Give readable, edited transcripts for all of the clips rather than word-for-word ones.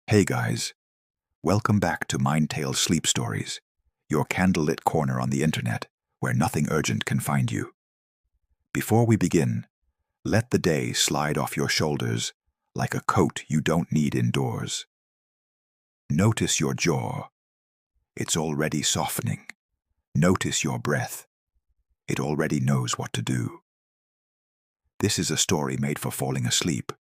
Hey guys, welcome back to Mindtales Sleep Stories, your candlelit corner on the internet where nothing urgent can find you. Before we begin, let the day slide off your shoulders like a coat you don't need indoors. Notice your jaw. It's already softening. Notice your breath. It already knows what to do. This is a story made for falling asleep,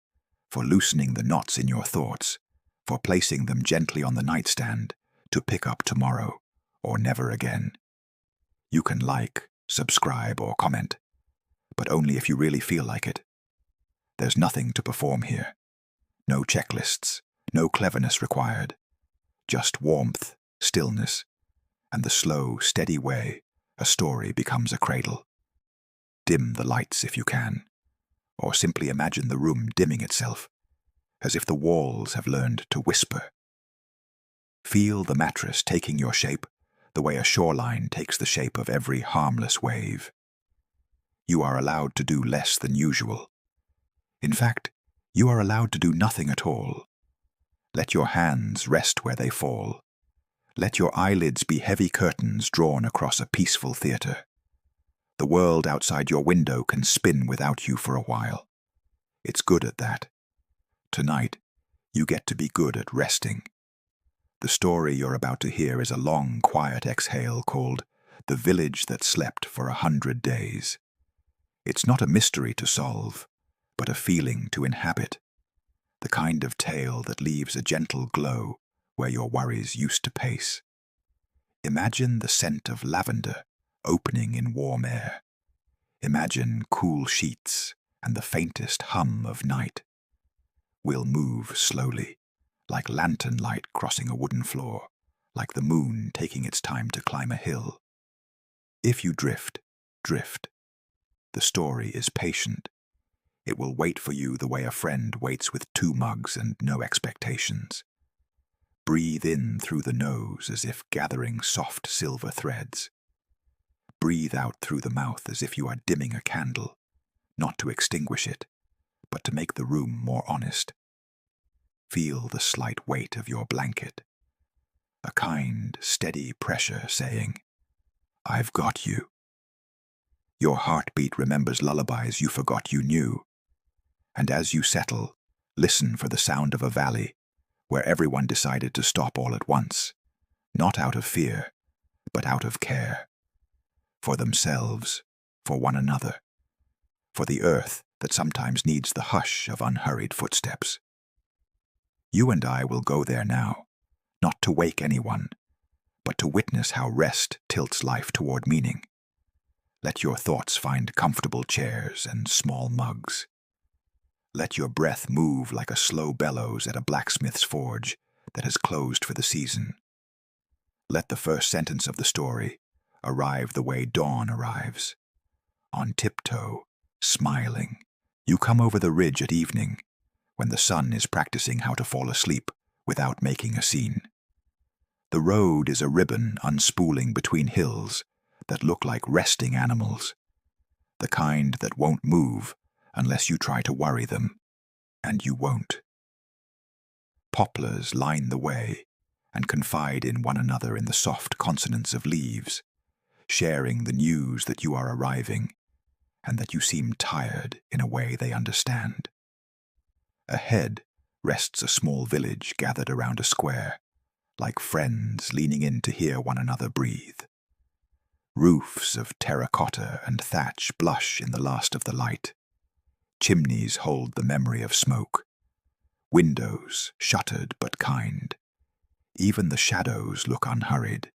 for loosening the knots in your thoughts, for placing them gently on the nightstand to pick up tomorrow or never again. You can like, subscribe, or comment, but only if you really feel like it. There's nothing to perform here. No checklists, no cleverness required. Just warmth, stillness, and the slow, steady way a story becomes a cradle. Dim the lights if you can, or simply imagine the room dimming itself, as if the walls have learned to whisper. Feel the mattress taking your shape the way a shoreline takes the shape of every harmless wave. You are allowed to do less than usual. In fact, you are allowed to do nothing at all. Let your hands rest where they fall. Let your eyelids be heavy curtains drawn across a peaceful theater. The world outside your window can spin without you for a while. It's good at that. Tonight, you get to be good at resting. The story you're about to hear is a long, quiet exhale called The Village That Slept for 100 Days. It's not a mystery to solve, but a feeling to inhabit. The kind of tale that leaves a gentle glow where your worries used to pace. Imagine the scent of lavender opening in warm air. Imagine cool sheets and the faintest hum of night. We'll move slowly, like lantern light crossing a wooden floor, like the moon taking its time to climb a hill. If you drift, drift. The story is patient. It will wait for you the way a friend waits with 2 mugs and no expectations. Breathe in through the nose as if gathering soft silver threads. Breathe out through the mouth as if you are dimming a candle, not to extinguish it, but to make the room more honest. Feel the slight weight of your blanket. A kind, steady pressure saying, "I've got you." Your heartbeat remembers lullabies you forgot you knew. And as you settle, listen for the sound of a valley where everyone decided to stop all at once, not out of fear, but out of care. For themselves, for one another, for the earth that sometimes needs the hush of unhurried footsteps. You and I will go there now, not to wake anyone, but to witness how rest tilts life toward meaning. Let your thoughts find comfortable chairs and small mugs. Let your breath move like a slow bellows at a blacksmith's forge that has closed for the season. Let the first sentence of the story arrive the way dawn arrives. On tiptoe, smiling, you come over the ridge at evening, when the sun is practicing how to fall asleep without making a scene. The road is a ribbon unspooling between hills that look like resting animals, the kind that won't move unless you try to worry them, and you won't. Poplars line the way and confide in one another in the soft consonance of leaves, sharing the news that you are arriving and that you seem tired in a way they understand. Ahead rests a small village gathered around a square, like friends leaning in to hear one another breathe. Roofs of terracotta and thatch blush in the last of the light. Chimneys hold the memory of smoke. Windows shuttered but kind. Even the shadows look unhurried.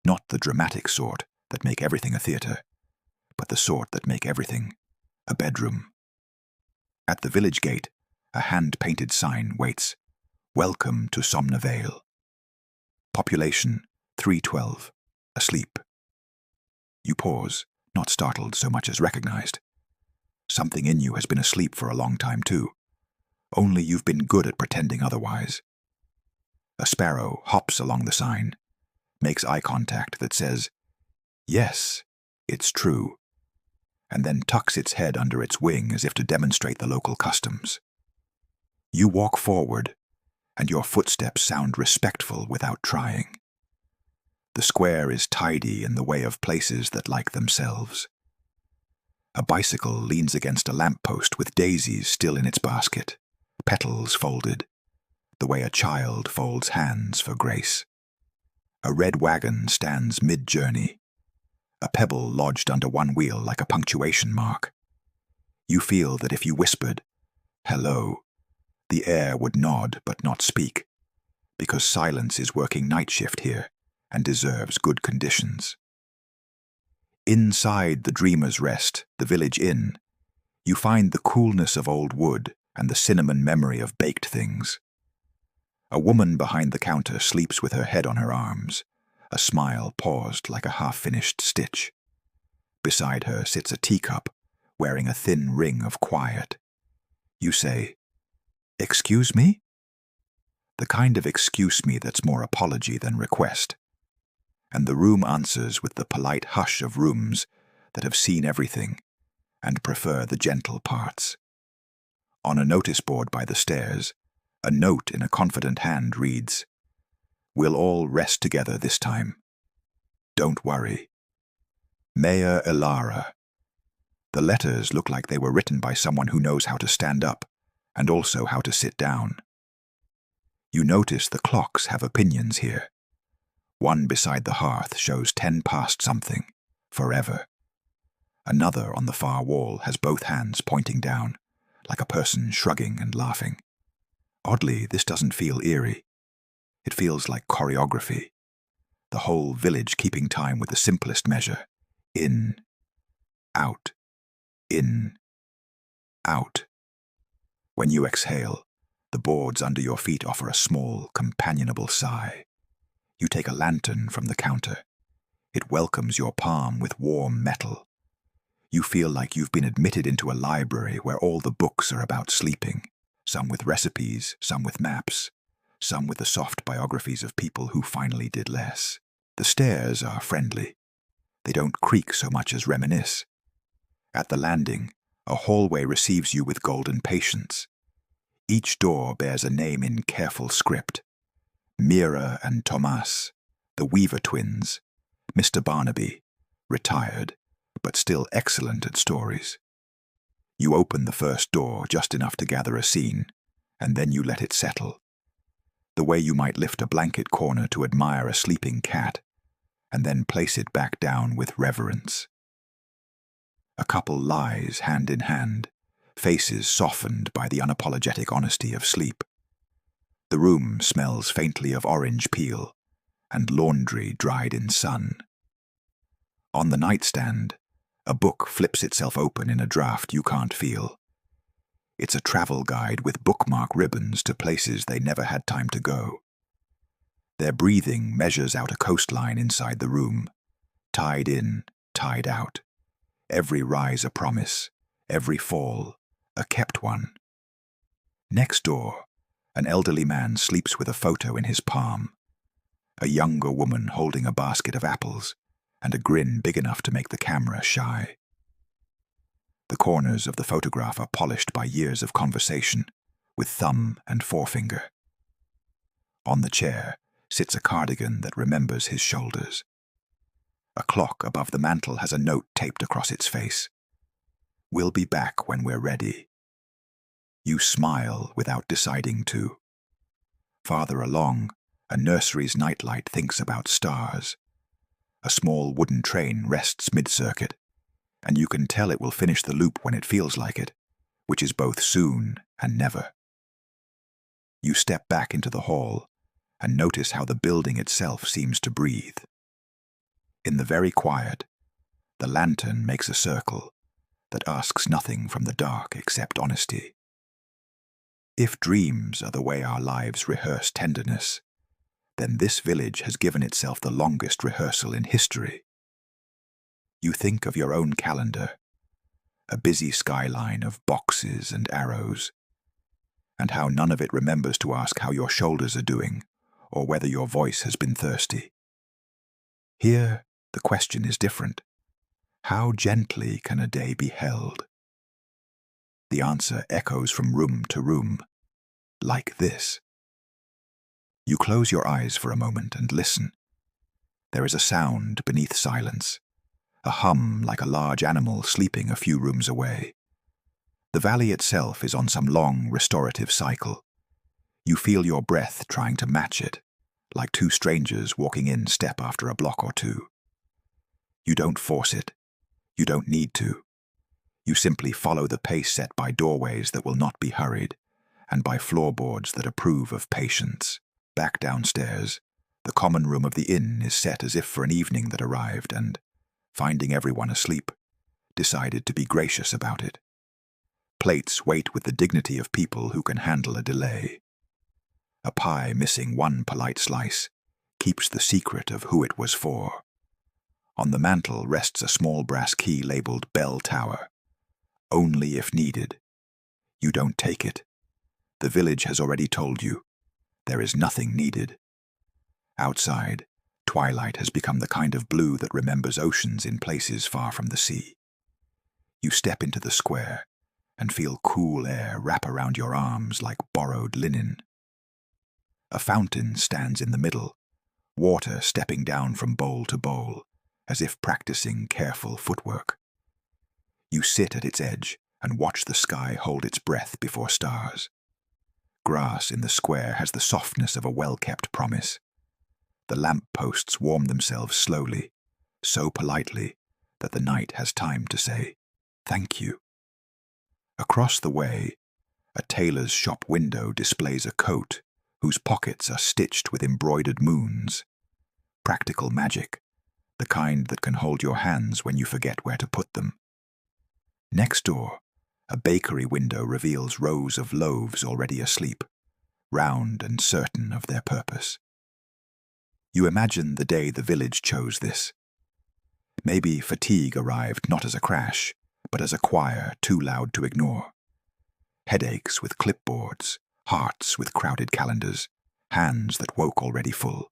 Not the dramatic sort that make everything a theater, but the sort that make everything a bedroom. At the village gate, a hand-painted sign waits, "Welcome to Somnavale." Population 312, asleep. You pause, not startled so much as recognized. Something in you has been asleep for a long time too, only you've been good at pretending otherwise. A sparrow hops along the sign, makes eye contact that says, "Yes, it's true," and then tucks its head under its wing as if to demonstrate the local customs. You walk forward, and your footsteps sound respectful without trying. The square is tidy in the way of places that like themselves. A bicycle leans against a lamppost with daisies still in its basket, petals folded, the way a child folds hands for grace. A red wagon stands mid-journey, a pebble lodged under one wheel like a punctuation mark. You feel that if you whispered, "Hello," the air would nod but not speak, because silence is working night shift here and deserves good conditions. Inside the Dreamer's Rest, the village inn, you find the coolness of old wood and the cinnamon memory of baked things. A woman behind the counter sleeps with her head on her arms, a smile paused like a half-finished stitch. Beside her sits a teacup, wearing a thin ring of quiet. You say, "Excuse me?" The kind of excuse me that's more apology than request. And the room answers with the polite hush of rooms that have seen everything and prefer the gentle parts. On a notice board by the stairs, a note in a confident hand reads, "We'll all rest together this time. Don't worry. Mayor Elara." The letters look like they were written by someone who knows how to stand up and also how to sit down. You notice the clocks have opinions here. One beside the hearth shows 10 past something, forever. Another on the far wall has both hands pointing down, like a person shrugging and laughing. Oddly, this doesn't feel eerie. It feels like choreography. The whole village keeping time with the simplest measure. In, out, in, out. When you exhale, the boards under your feet offer a small, companionable sigh. You take a lantern from the counter. It welcomes your palm with warm metal. You feel like you've been admitted into a library where all the books are about sleeping, some with recipes, some with maps, some with the soft biographies of people who finally did less. The stairs are friendly. They don't creak so much as reminisce. At the landing, a hallway receives you with golden patience. Each door bears a name in careful script. Mira and Tomas, the Weaver twins, Mr. Barnaby, retired, but still excellent at stories. You open the first door just enough to gather a scene, and then you let it settle. The way you might lift a blanket corner to admire a sleeping cat, and then place it back down with reverence. A couple lies hand in hand, faces softened by the unapologetic honesty of sleep. The room smells faintly of orange peel and laundry dried in sun. On the nightstand, a book flips itself open in a draft you can't feel. It's a travel guide with bookmark ribbons to places they never had time to go. Their breathing measures out a coastline inside the room, tide in, tide out. Every rise a promise, every fall a kept one. Next door, an elderly man sleeps with a photo in his palm, a younger woman holding a basket of apples and a grin big enough to make the camera shy. The corners of the photograph are polished by years of conversation, with thumb and forefinger. On the chair sits a cardigan that remembers his shoulders. A clock above the mantel has a note taped across its face. "We'll be back when we're ready." You smile without deciding to. Farther along, a nursery's nightlight thinks about stars. A small wooden train rests mid-circuit, and you can tell it will finish the loop when it feels like it, which is both soon and never. You step back into the hall and notice how the building itself seems to breathe. In the very quiet, the lantern makes a circle that asks nothing from the dark except honesty. If dreams are the way our lives rehearse tenderness, then this village has given itself the longest rehearsal in history. You think of your own calendar, a busy skyline of boxes and arrows, and how none of it remembers to ask how your shoulders are doing or whether your voice has been thirsty. Here, the question is different. How gently can a day be held? The answer echoes from room to room, like this. You close your eyes for a moment and listen. There is a sound beneath silence, a hum like a large animal sleeping a few rooms away. The valley itself is on some long restorative cycle. You feel your breath trying to match it, like two strangers walking in step after a block or two. You don't force it. You don't need to. You simply follow the pace set by doorways that will not be hurried, and by floorboards that approve of patience. Back downstairs, the common room of the inn is set as if for an evening that arrived and, finding everyone asleep, decided to be gracious about it. Plates wait with the dignity of people who can handle a delay. A pie missing one polite slice keeps the secret of who it was for. On the mantel rests a small brass key labeled Bell Tower. Only if needed. You don't take it. The village has already told you. There is nothing needed. Outside, twilight has become the kind of blue that remembers oceans in places far from the sea. You step into the square and feel cool air wrap around your arms like borrowed linen. A fountain stands in the middle, water stepping down from bowl to bowl, as if practicing careful footwork. You sit at its edge and watch the sky hold its breath before stars. Grass in the square has the softness of a well-kept promise. The lamp posts warm themselves slowly, so politely that the night has time to say, "Thank you." Across the way, a tailor's shop window displays a coat whose pockets are stitched with embroidered moons. Practical magic, the kind that can hold your hands when you forget where to put them. Next door, a bakery window reveals rows of loaves already asleep, round and certain of their purpose. You imagine the day the village chose this. Maybe fatigue arrived not as a crash, but as a choir too loud to ignore. Headaches with clipboards, hearts with crowded calendars, hands that woke already full.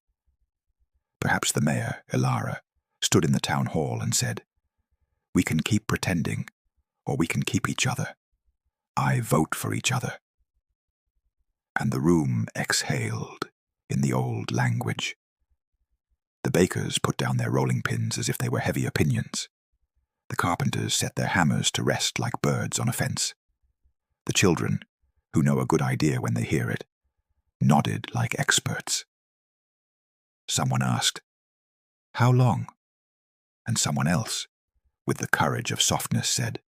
Perhaps the mayor, Ilara, stood in the town hall and said, "We can keep pretending, or we can keep each other. I vote for each other." And the room exhaled in the old language. The bakers put down their rolling pins as if they were heavy opinions. The carpenters set their hammers to rest like birds on a fence. The children, who know a good idea when they hear it, nodded like experts. Someone asked, "How long?" And someone else, with the courage of softness, said,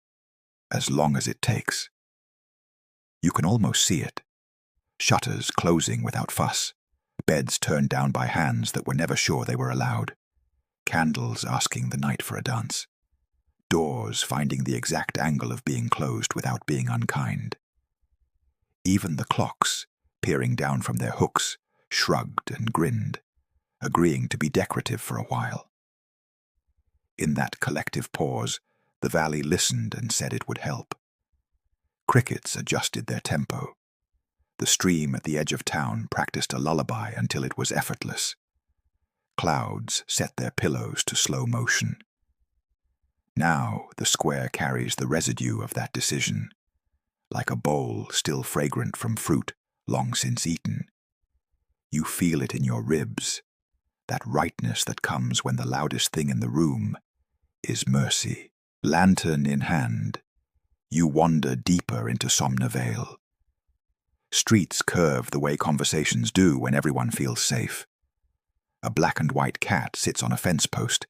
"As long as it takes." You can almost see it. Shutters closing without fuss, beds turned down by hands that were never sure they were allowed, candles asking the night for a dance, doors finding the exact angle of being closed without being unkind. Even the clocks, peering down from their hooks, shrugged and grinned, agreeing to be decorative for a while. In that collective pause, the valley listened and said it would help. Crickets adjusted their tempo. The stream at the edge of town practiced a lullaby until it was effortless. Clouds set their pillows to slow motion. Now the square carries the residue of that decision, like a bowl still fragrant from fruit long since eaten. You feel it in your ribs, that rightness that comes when the loudest thing in the room is mercy. Lantern in hand, you wander deeper into Somnavale. Streets curve the way conversations do when everyone feels safe. A black and white cat sits on a fence post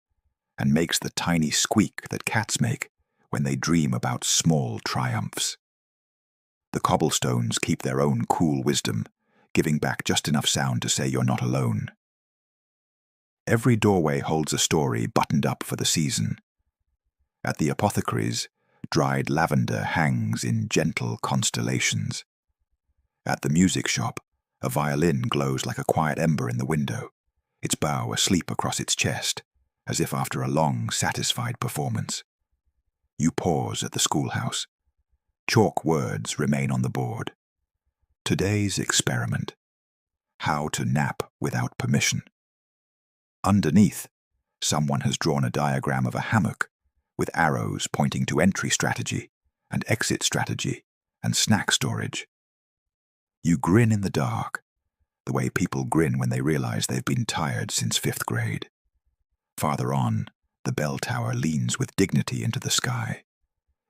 and makes the tiny squeak that cats make when they dream about small triumphs. The cobblestones keep their own cool wisdom, giving back just enough sound to say you're not alone. Every doorway holds a story buttoned up for the season. At the apothecary's, dried lavender hangs in gentle constellations. At the music shop, a violin glows like a quiet ember in the window, its bow asleep across its chest, as if after a long, satisfied performance. You pause at the schoolhouse. Chalk words remain on the board. Today's experiment. How to nap without permission. Underneath, someone has drawn a diagram of a hammock, with arrows pointing to entry strategy and exit strategy and snack storage. You grin in the dark. the way people grin when they realize they've been tired since 5th grade. Farther on, the bell tower leans with dignity into the sky,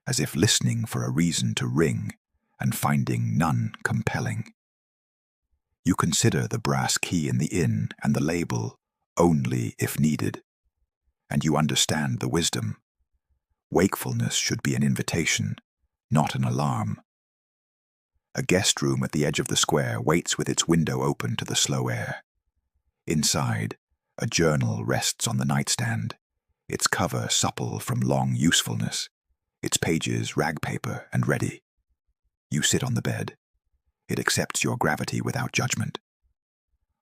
as if listening for a reason to ring and finding none compelling. You consider the brass key in the inn and the label, "Only if needed," and you understand the wisdom. Wakefulness should be an invitation, not an alarm. A guest room at the edge of the square waits with its window open to the slow air. Inside, a journal rests on the nightstand, its cover supple from long usefulness, its pages rag paper and ready. You sit on the bed. It accepts your gravity without judgment.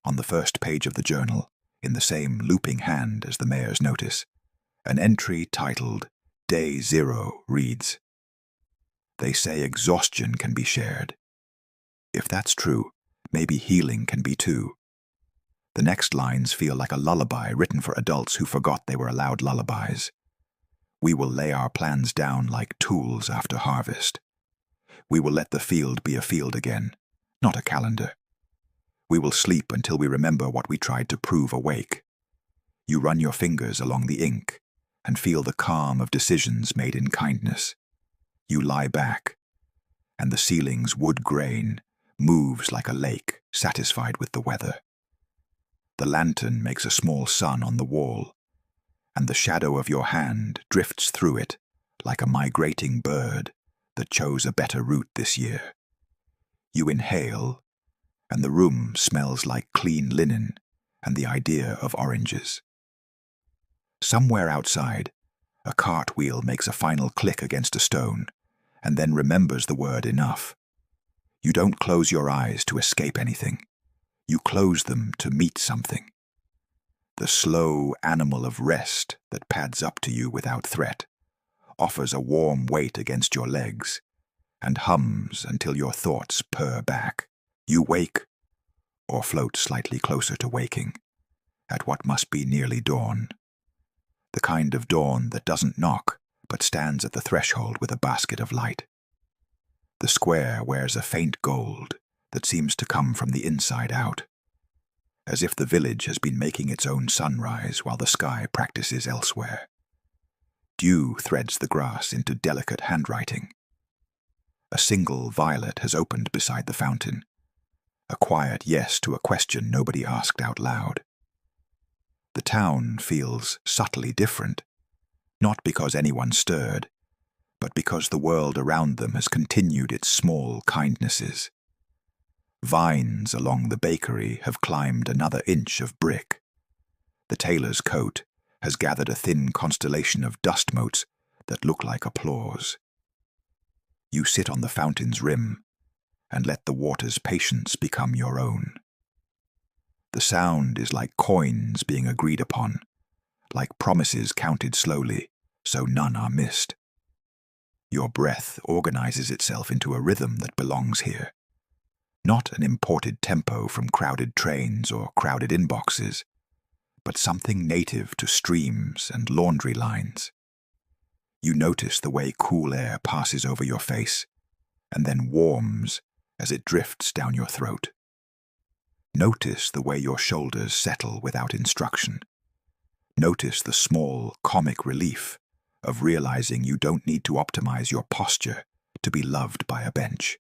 On the first page of the journal, in the same looping hand as the mayor's notice, an entry titled Day 0 reads, "They say exhaustion can be shared. If that's true, maybe healing can be too." The next lines feel like a lullaby written for adults who forgot they were allowed lullabies. "We will lay our plans down like tools after harvest. We will let the field be a field again, not a calendar. We will sleep until we remember what we tried to prove awake." You run your fingers along the ink and feel the calm of decisions made in kindness. You lie back, and the ceiling's wood grain moves like a lake satisfied with the weather. The lantern makes a small sun on the wall, and the shadow of your hand drifts through it like a migrating bird that chose a better route this year. You inhale, and the room smells like clean linen and the idea of oranges. Somewhere outside, a cartwheel makes a final click against a stone, and then remembers the word enough. You don't close your eyes to escape anything. You close them to meet something. The slow animal of rest that pads up to you without threat offers a warm weight against your legs and hums until your thoughts purr back. You wake, or float slightly closer to waking, at what must be nearly dawn. The kind of dawn that doesn't knock, but stands at the threshold with a basket of light. The square wears a faint gold that seems to come from the inside out, as if the village has been making its own sunrise while the sky practices elsewhere. Dew threads the grass into delicate handwriting. A single violet has opened beside the fountain, a quiet yes to a question nobody asked out loud. The town feels subtly different, not because anyone stirred, but because the world around them has continued its small kindnesses. Vines along the bakery have climbed another inch of brick. The tailor's coat has gathered a thin constellation of dust motes that look like applause. You sit on the fountain's rim and let the water's patience become your own. The sound is like coins being agreed upon, like promises counted slowly, so none are missed. Your breath organizes itself into a rhythm that belongs here. Not an imported tempo from crowded trains or crowded inboxes, but something native to streams and laundry lines. You notice the way cool air passes over your face and then warms as it drifts down your throat. Notice the way your shoulders settle without instruction. Notice the small, comic relief of realizing you don't need to optimize your posture to be loved by a bench.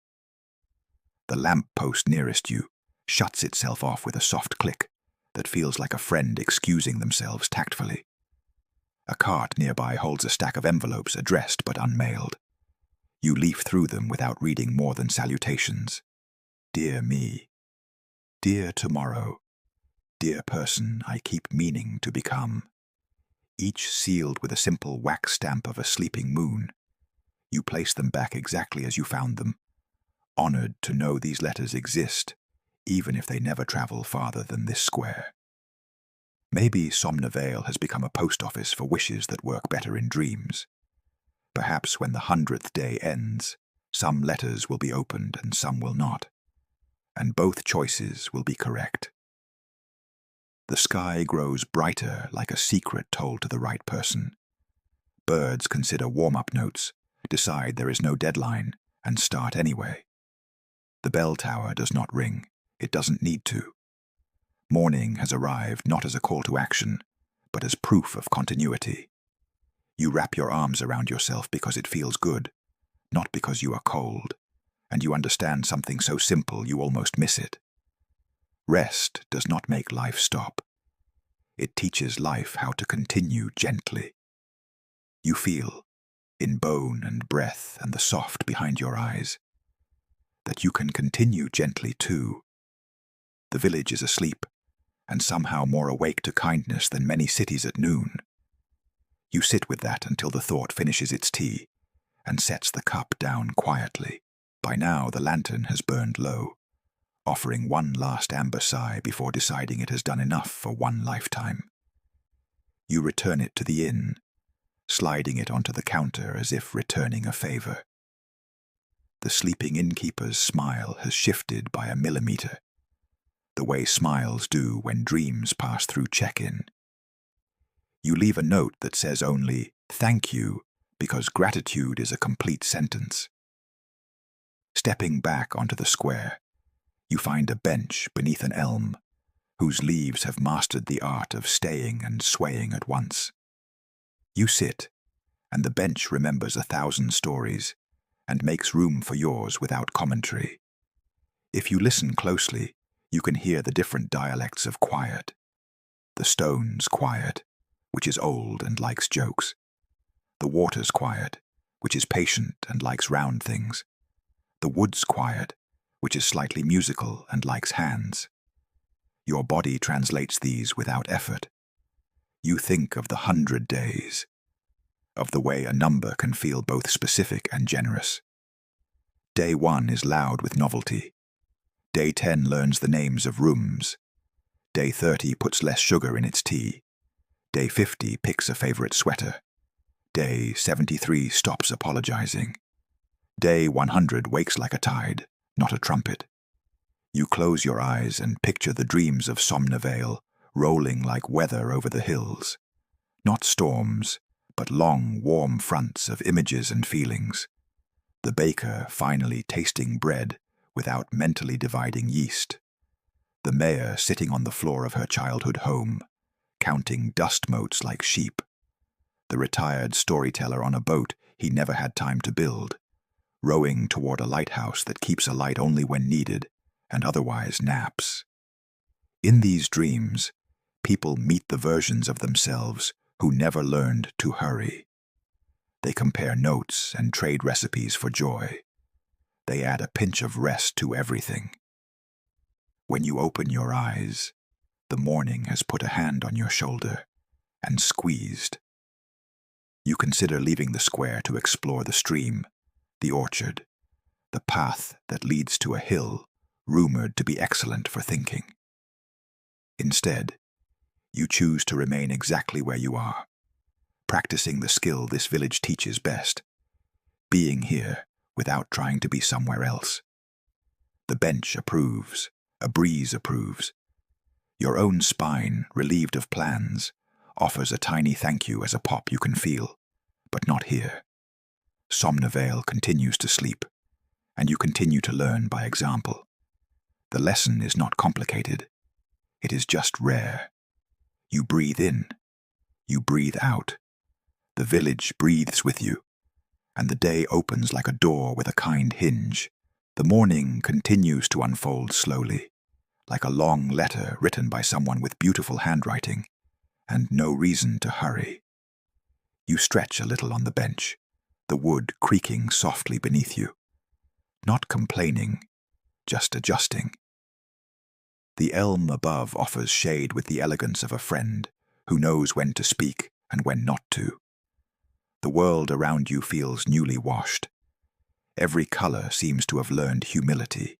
The lamppost nearest you shuts itself off with a soft click that feels like a friend excusing themselves tactfully. A cart nearby holds a stack of envelopes addressed but unmailed. You leaf through them without reading more than salutations. Dear me. Dear tomorrow. Dear person I keep meaning to become. Each sealed with a simple wax stamp of a sleeping moon. You place them back exactly as you found them, honored to know these letters exist, even if they never travel farther than this square. Maybe Somnavale has become a post office for wishes that work better in dreams. Perhaps when the 100th day ends, some letters will be opened and some will not, and both choices will be correct. The sky grows brighter like a secret told to the right person. Birds consider warm-up notes, decide there is no deadline, and start anyway. The bell tower does not ring. It doesn't need to. Morning has arrived not as a call to action, but as proof of continuity. You wrap your arms around yourself because it feels good, not because you are cold, and you understand something so simple you almost miss it. Rest does not make life stop. It teaches life how to continue gently. You feel, in bone and breath and the soft behind your eyes, that you can continue gently too. The village is asleep, and somehow more awake to kindness than many cities at noon. You sit with that until the thought finishes its tea and sets the cup down quietly. By now the lantern has burned low, offering one last amber sigh before deciding it has done enough for one lifetime. You return it to the inn, sliding it onto the counter as if returning a favor. The sleeping innkeeper's smile has shifted by a millimeter, the way smiles do when dreams pass through check-in. You leave a note that says only, "Thank you," because gratitude is a complete sentence. Stepping back onto the square, you find a bench beneath an elm, whose leaves have mastered the art of staying and swaying at once. You sit, and the bench remembers 1,000 stories and makes room for yours without commentary. If you listen closely, you can hear the different dialects of quiet. The stone's quiet, which is old and likes jokes. The water's quiet, which is patient and likes round things. The wood's quiet, which is slightly musical and likes hands. Your body translates these without effort. You think of the 100 days, of the way a number can feel both specific and generous. Day 1 is loud with novelty. Day 10 learns the names of rooms. Day 30 puts less sugar in its tea. Day 50 picks a favorite sweater. Day 73 stops apologizing. Day 100 wakes like a tide, not a trumpet. You close your eyes and picture the dreams of Somnavale rolling like weather over the hills. Not storms, but long, warm fronts of images and feelings. The baker finally tasting bread without mentally dividing yeast. The mayor sitting on the floor of her childhood home, counting dust motes like sheep. The retired storyteller on a boat he never had time to build, rowing toward a lighthouse that keeps alight only when needed and otherwise naps. In these dreams, people meet the versions of themselves who never learned to hurry. They compare notes and trade recipes for joy. They add a pinch of rest to everything. When you open your eyes, the morning has put a hand on your shoulder and squeezed. You consider leaving the square to explore the stream, the orchard, the path that leads to a hill rumored to be excellent for thinking. Instead, you choose to remain exactly where you are, practicing the skill this village teaches best, being here without trying to be somewhere else. The bench approves, a breeze approves. Your own spine, relieved of plans, offers a tiny thank you as a pop you can feel, but not here. Somnavale continues to sleep, and you continue to learn by example. The lesson is not complicated. It is just rare. You breathe in. You breathe out. The village breathes with you, and the day opens like a door with a kind hinge. The morning continues to unfold slowly, like a long letter written by someone with beautiful handwriting, and no reason to hurry. You stretch a little on the bench, the wood creaking softly beneath you. Not complaining, just adjusting. The elm above offers shade with the elegance of a friend who knows when to speak and when not to. The world around you feels newly washed. Every color seems to have learned humility.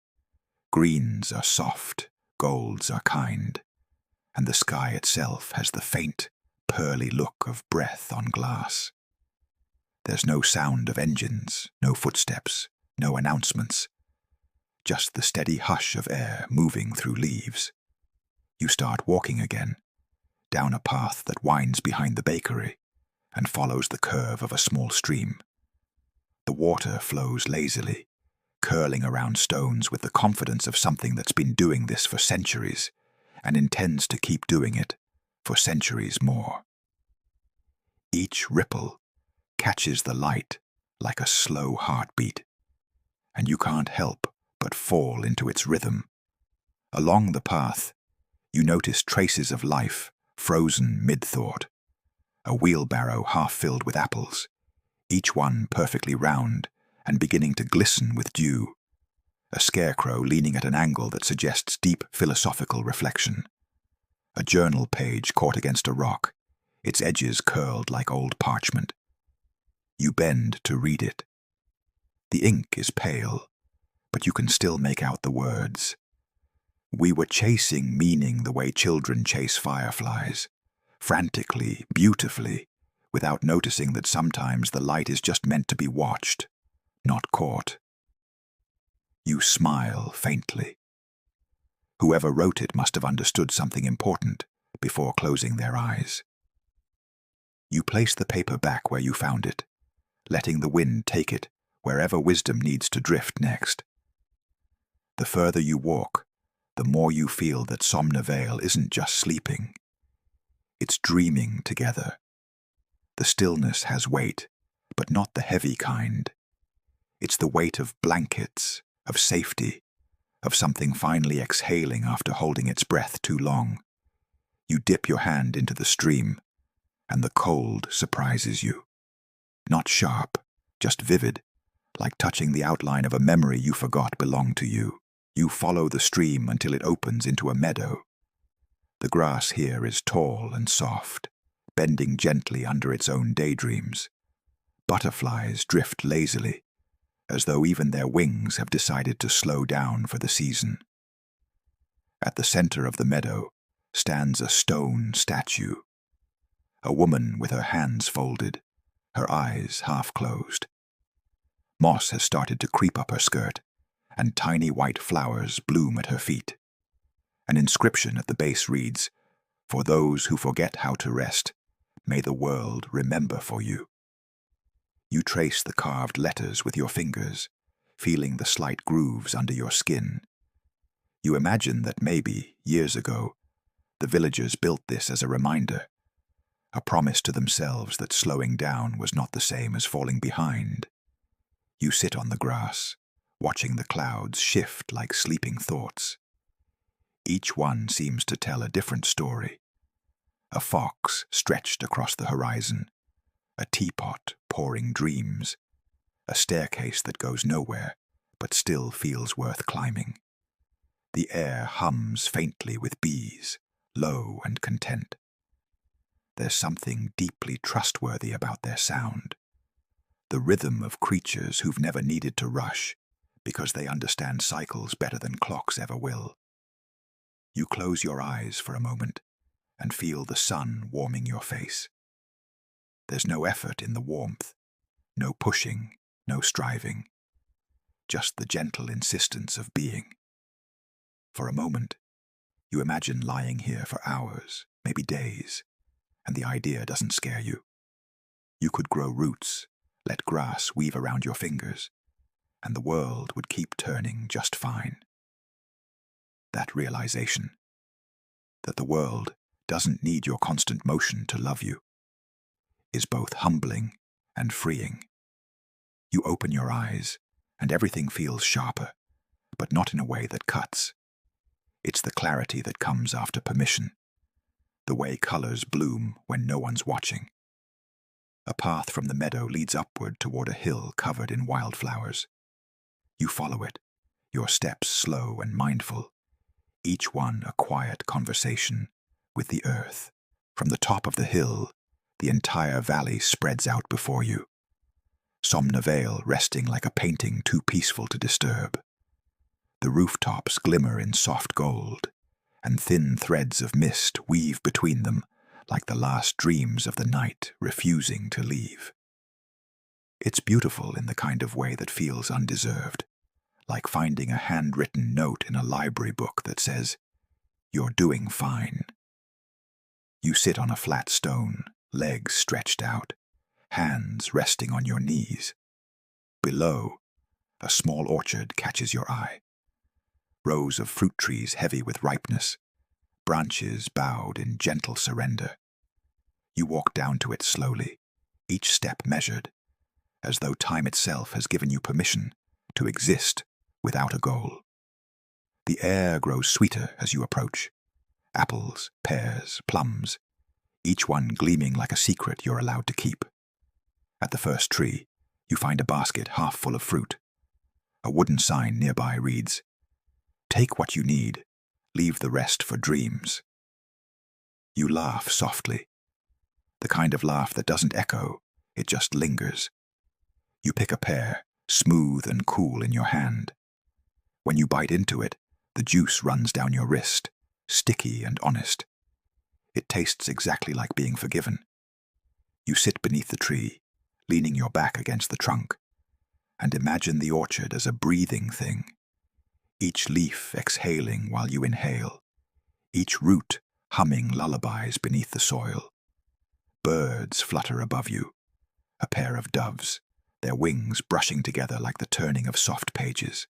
Greens are soft, golds are kind, and the sky itself has the faint, pearly look of breath on glass. There's no sound of engines, no footsteps, no announcements, just the steady hush of air moving through leaves. You start walking again, down a path that winds behind the bakery and follows the curve of a small stream. The water flows lazily, curling around stones with the confidence of something that's been doing this for centuries, and intends to keep doing it for centuries more. Each ripple catches the light like a slow heartbeat, and you can't help but fall into its rhythm. Along the path, you notice traces of life frozen mid-thought. A wheelbarrow half filled with apples, each one perfectly round and beginning to glisten with dew. A scarecrow leaning at an angle that suggests deep philosophical reflection. A journal page caught against a rock, its edges curled like old parchment. You bend to read it. The ink is pale, but you can still make out the words. We were chasing meaning the way children chase fireflies, frantically, beautifully, without noticing that sometimes the light is just meant to be watched, not caught. You smile faintly. Whoever wrote it must have understood something important before closing their eyes. You place the paper back where you found it, letting the wind take it wherever wisdom needs to drift next. The further you walk, the more you feel that Somnavale isn't just sleeping. It's dreaming together. The stillness has weight, but not the heavy kind. It's the weight of blankets, of safety, of something finally exhaling after holding its breath too long. You dip your hand into the stream, and the cold surprises you. Not sharp, just vivid, like touching the outline of a memory you forgot belonged to you. You follow the stream until it opens into a meadow. The grass here is tall and soft, bending gently under its own daydreams. Butterflies drift lazily, as though even their wings have decided to slow down for the season. At the center of the meadow stands a stone statue. A woman with her hands folded, her eyes half closed. Moss has started to creep up her skirt, and tiny white flowers bloom at her feet. An inscription at the base reads, "For those who forget how to rest, may the world remember for you." You trace the carved letters with your fingers, feeling the slight grooves under your skin. You imagine that maybe, years ago, the villagers built this as a reminder, a promise to themselves that slowing down was not the same as falling behind. You sit on the grass, watching the clouds shift like sleeping thoughts. Each one seems to tell a different story. A fox stretched across the horizon, a teapot pouring dreams, a staircase that goes nowhere but still feels worth climbing. The air hums faintly with bees, low and content. There's something deeply trustworthy about their sound, the rhythm of creatures who've never needed to rush because they understand cycles better than clocks ever will. You close your eyes for a moment and feel the sun warming your face. There's no effort in the warmth, no pushing, no striving, just the gentle insistence of being. For a moment, you imagine lying here for hours, maybe days, and the idea doesn't scare you. You could grow roots, let grass weave around your fingers, and the world would keep turning just fine. That realization, that the world doesn't need your constant motion to love you, is both humbling and freeing. You open your eyes, and everything feels sharper, but not in a way that cuts. It's the clarity that comes after permission, the way colors bloom when no one's watching. A path from the meadow leads upward toward a hill covered in wildflowers. You follow it, your steps slow and mindful, each one a quiet conversation with the earth. From the top of the hill, the entire valley spreads out before you, Somnavale resting like a painting too peaceful to disturb. The rooftops glimmer in soft gold, and thin threads of mist weave between them like the last dreams of the night refusing to leave. It's beautiful in the kind of way that feels undeserved, like finding a handwritten note in a library book that says, "You're doing fine." You sit on a flat stone, legs stretched out, hands resting on your knees. Below, a small orchard catches your eye. Rows of fruit trees heavy with ripeness, branches bowed in gentle surrender. You walk down to it slowly, each step measured, as though time itself has given you permission to exist without a goal. The air grows sweeter as you approach. Apples, pears, plums, each one gleaming like a secret you're allowed to keep. At the first tree, you find a basket half full of fruit. A wooden sign nearby reads, "Take what you need, leave the rest for dreams." You laugh softly, the kind of laugh that doesn't echo, it just lingers. You pick a pear, smooth and cool in your hand. When you bite into it, the juice runs down your wrist, sticky and honest. It tastes exactly like being forgiven. You sit beneath the tree, leaning your back against the trunk, and imagine the orchard as a breathing thing, each leaf exhaling while you inhale, each root humming lullabies beneath the soil. Birds flutter above you, a pair of doves, their wings brushing together like the turning of soft pages.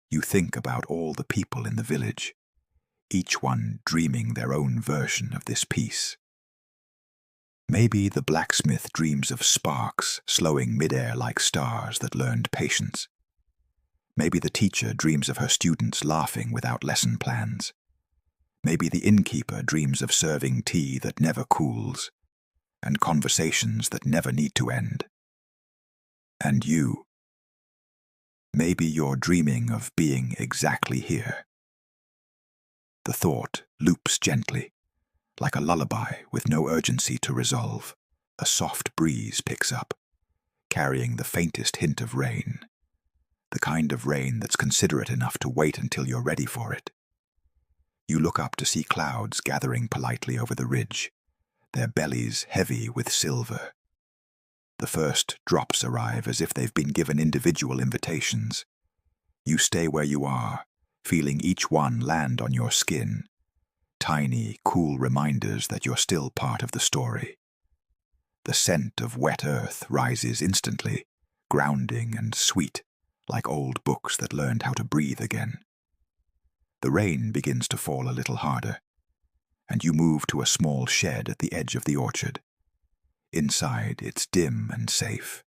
You think about all the people in the village, each one dreaming their own version of this peace. Maybe the blacksmith dreams of sparks slowing midair like stars that learned patience. Maybe the teacher dreams of her students laughing without lesson plans. Maybe the innkeeper dreams of serving tea that never cools, and conversations that never need to end. And you? Maybe you're dreaming of being exactly here. The thought loops gently, like a lullaby with no urgency to resolve. A soft breeze picks up, carrying the faintest hint of rain, the kind of rain that's considerate enough to wait until you're ready for it. You look up to see clouds gathering politely over the ridge, their bellies heavy with silver. The first drops arrive as if they've been given individual invitations. You stay where you are, feeling each one land on your skin, tiny, cool reminders that you're still part of the story. The scent of wet earth rises instantly, grounding and sweet, like old books that learned how to breathe again. The rain begins to fall a little harder, and you move to a small shed at the edge of the orchard. Inside, it's dim and safe,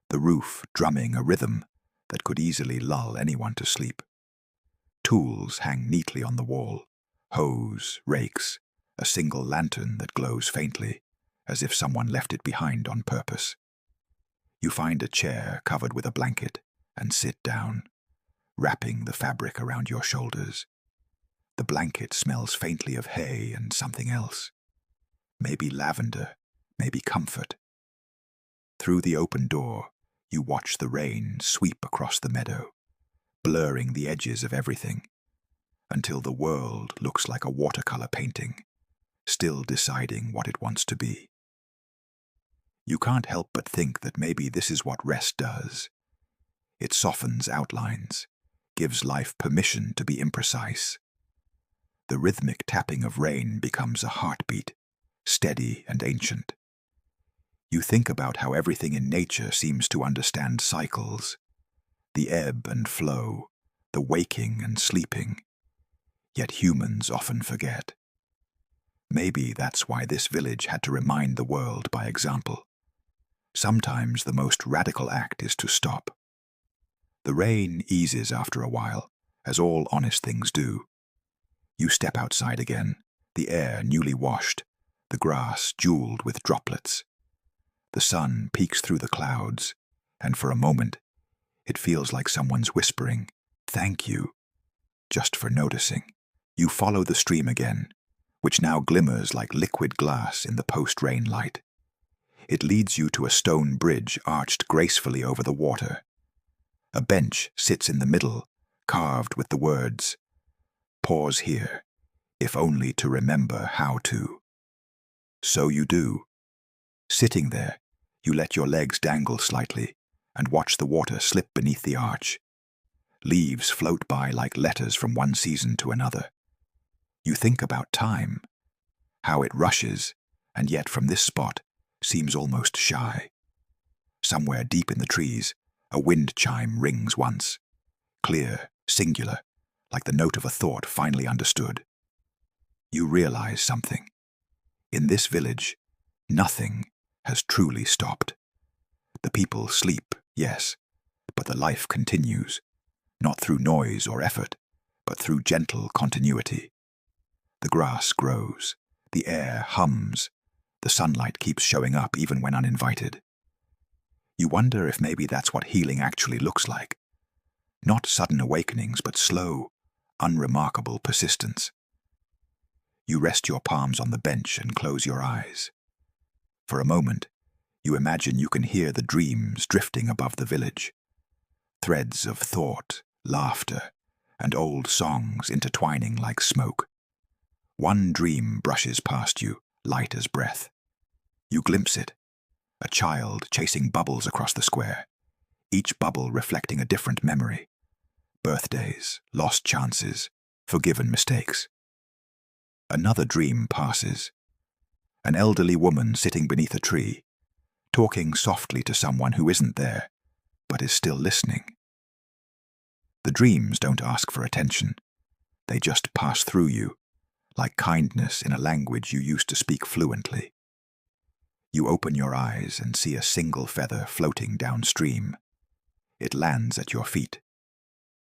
the roof drumming a rhythm that could easily lull anyone to sleep. Tools hang neatly on the wall, hose, rakes, a single lantern that glows faintly, as if someone left it behind on purpose. You find a chair covered with a blanket and sit down, wrapping the fabric around your shoulders. The blanket smells faintly of hay and something else. Maybe lavender, maybe comfort. Through the open door, you watch the rain sweep across the meadow, blurring the edges of everything, until the world looks like a watercolor painting, still deciding what it wants to be. You can't help but think that maybe this is what rest does. It softens outlines, gives life permission to be imprecise. The rhythmic tapping of rain becomes a heartbeat, steady and ancient. You think about how everything in nature seems to understand cycles, the ebb and flow, the waking and sleeping, yet humans often forget. Maybe that's why this village had to remind the world by example. Sometimes the most radical act is to stop. The rain eases after a while, as all honest things do. You step outside again, the air newly washed, the grass jeweled with droplets. The sun peeks through the clouds, and for a moment, it feels like someone's whispering, "Thank you," just for noticing. You follow the stream again, which now glimmers like liquid glass in the post-rain light. It leads you to a stone bridge arched gracefully over the water. A bench sits in the middle, carved with the words, "Pause here, if only to remember how to." So you do. Sitting there, you let your legs dangle slightly and watch the water slip beneath the arch. Leaves float by like letters from one season to another. You think about time, how it rushes, and yet from this spot seems almost shy. Somewhere deep in the trees, a wind chime rings once, clear, singular, like the note of a thought finally understood. you realize something. In this village, nothing has truly stopped. The people sleep, yes, but the life continues, not through noise or effort, but through gentle continuity. The grass grows, the air hums, the sunlight keeps showing up even when uninvited. You wonder if maybe that's what healing actually looks like. Not sudden awakenings, but slow, unremarkable persistence. You rest your palms on the bench and close your eyes. For a moment, you imagine you can hear the dreams drifting above the village. Threads of thought, laughter, and old songs intertwining like smoke. One dream brushes past you, light as breath. You glimpse it, a child chasing bubbles across the square, each bubble reflecting a different memory. Birthdays, lost chances, forgiven mistakes. Another dream passes. An elderly woman sitting beneath a tree, talking softly to someone who isn't there, but is still listening. The dreams don't ask for attention. They just pass through you, like kindness in a language you used to speak fluently. You open your eyes and see a single feather floating downstream. It lands at your feet.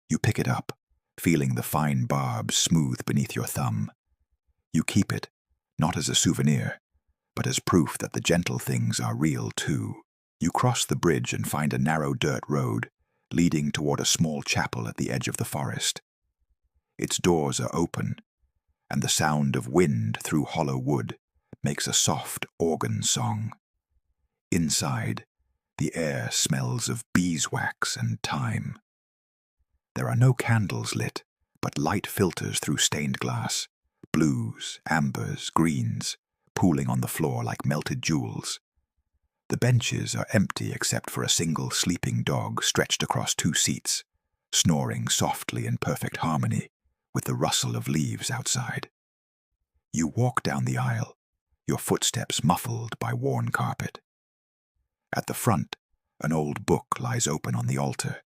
You pick it up, feeling the fine barbs smooth beneath your thumb. You keep it, not as a souvenir, but as proof that the gentle things are real too. You cross the bridge and find a narrow dirt road, leading toward a small chapel at the edge of the forest. Its doors are open, and the sound of wind through hollow wood makes a soft organ song. Inside, the air smells of beeswax and thyme. There are no candles lit, but light filters through stained glass, blues, ambers, greens, pooling on the floor like melted jewels. The benches are empty except for a single sleeping dog stretched across two seats, snoring softly in perfect harmony with the rustle of leaves outside. You walk down the aisle, your footsteps muffled by worn carpet. At the front, an old book lies open on the altar.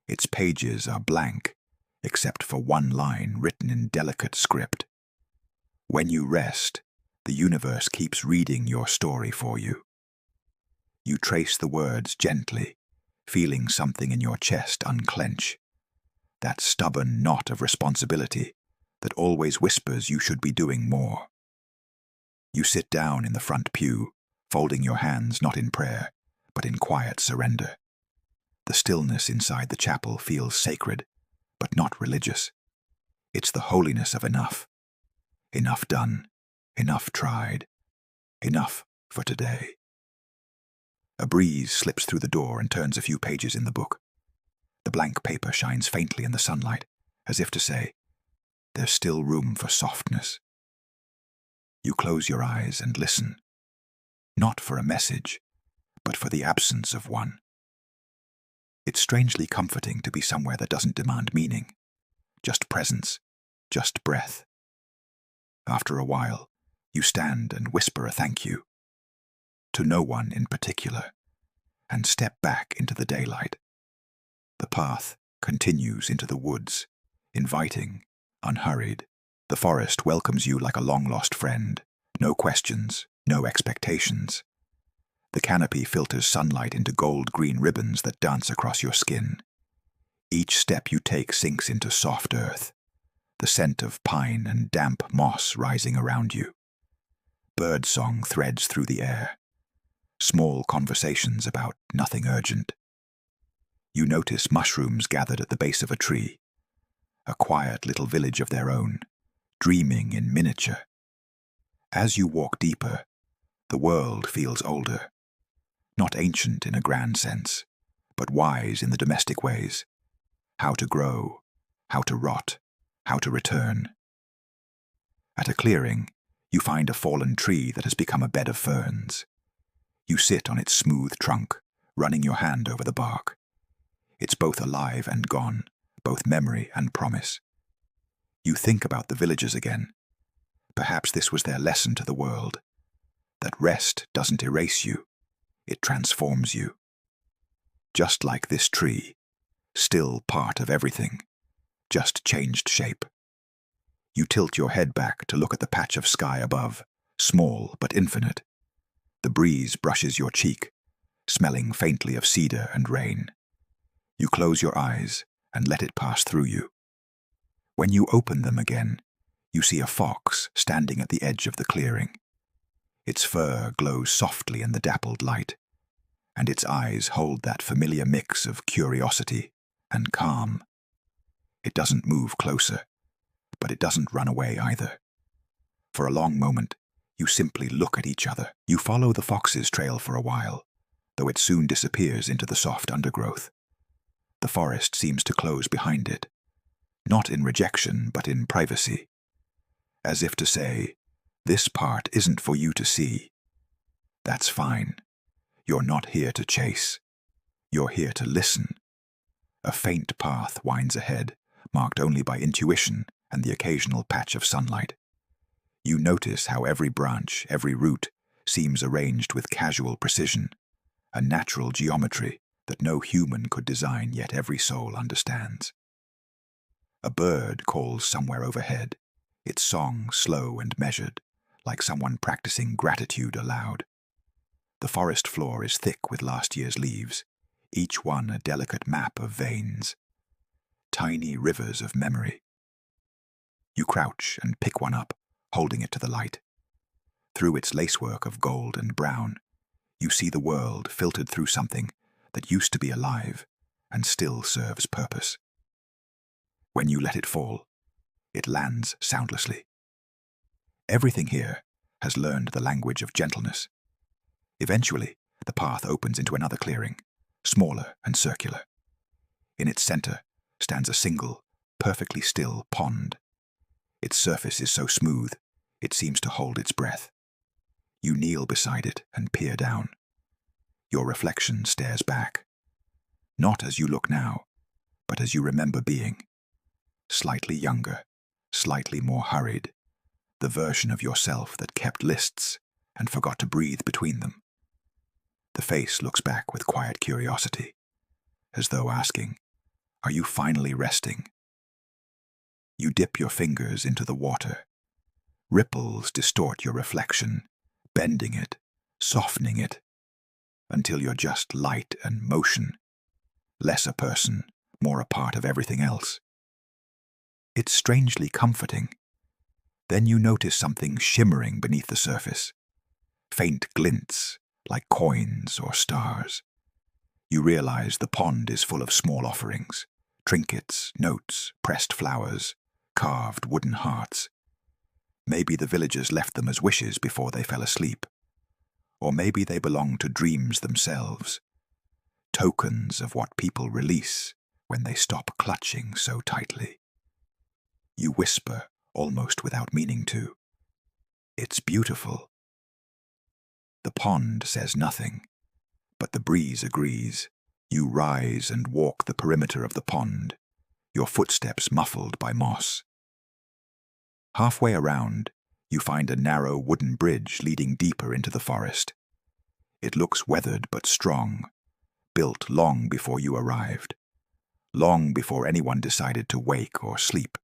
Its pages are blank, except for one line written in delicate script. When you rest, the universe keeps reading your story for you. You trace the words gently, feeling something in your chest unclench. That stubborn knot of responsibility that always whispers you should be doing more. You sit down in the front pew, folding your hands not in prayer, but in quiet surrender. The stillness inside the chapel feels sacred, but not religious. It's the holiness of enough. Enough done, enough tried, enough for today. A breeze slips through the door and turns a few pages in the book. The blank paper shines faintly in the sunlight, as if to say, there's still room for softness. You close your eyes and listen, not for a message, but for the absence of one. It's strangely comforting to be somewhere that doesn't demand meaning, just presence, just breath. After a while, you stand and whisper a thank you, to no one in particular, and step back into the daylight. The path continues into the woods, inviting, unhurried. The forest welcomes you like a long-lost friend. No questions, no expectations. The canopy filters sunlight into gold-green ribbons that dance across your skin. Each step you take sinks into soft earth, the scent of pine and damp moss rising around you. Birdsong threads through the air. Small conversations about nothing urgent. You notice mushrooms gathered at the base of a tree, a quiet little village of their own, dreaming in miniature. As you walk deeper, the world feels older, not ancient in a grand sense, but wise in the domestic ways. How to grow, how to rot, how to return. At a clearing, you find a fallen tree that has become a bed of ferns. You sit on its smooth trunk, running your hand over the bark. It's both alive and gone, both memory and promise. You think about the villagers again. Perhaps this was their lesson to the world, that rest doesn't erase you, it transforms you. Just like this tree, still part of everything, just changed shape. You tilt your head back to look at the patch of sky above, small but infinite. The breeze brushes your cheek, smelling faintly of cedar and rain. You close your eyes and let it pass through you. When you open them again, you see a fox standing at the edge of the clearing. Its fur glows softly in the dappled light, and its eyes hold that familiar mix of curiosity and calm. It doesn't move closer, but it doesn't run away either. For a long moment, you simply look at each other. You follow the fox's trail for a while, though it soon disappears into the soft undergrowth. The forest seems to close behind it, not in rejection but in privacy, as if to say, this part isn't for you to see. That's fine. You're not here to chase. You're here to listen. A faint path winds ahead, marked only by intuition and the occasional patch of sunlight. You notice how every branch, every root, seems arranged with casual precision, a natural geometry that no human could design, yet every soul understands. A bird calls somewhere overhead, its song slow and measured, like someone practicing gratitude aloud. The forest floor is thick with last year's leaves, each one a delicate map of veins, tiny rivers of memory. You crouch and pick one up, holding it to the light. Through its lacework of gold and brown, you see the world filtered through something that used to be alive and still serves purpose. When you let it fall, it lands soundlessly. Everything here has learned the language of gentleness. Eventually, the path opens into another clearing, smaller and circular. In its center stands a single, perfectly still pond. Its surface is so smooth, it seems to hold its breath. You kneel beside it and peer down. Your reflection stares back, not as you look now, but as you remember being. Slightly younger, slightly more hurried, the version of yourself that kept lists and forgot to breathe between them. The face looks back with quiet curiosity, as though asking, "Are you finally resting?" You dip your fingers into the water. Ripples distort your reflection, bending it, softening it, until you're just light and motion, less a person, more a part of everything else. It's strangely comforting. Then you notice something shimmering beneath the surface, faint glints like coins or stars. You realize the pond is full of small offerings, trinkets, notes, pressed flowers, carved wooden hearts. Maybe the villagers left them as wishes before they fell asleep. Or maybe they belong to dreams themselves, tokens of what people release when they stop clutching so tightly. You whisper, almost without meaning to, "It's beautiful." The pond says nothing, but the breeze agrees. You rise and walk the perimeter of the pond, your footsteps muffled by moss. Halfway around, you find a narrow wooden bridge leading deeper into the forest. It looks weathered but strong, built long before you arrived, long before anyone decided to wake or sleep.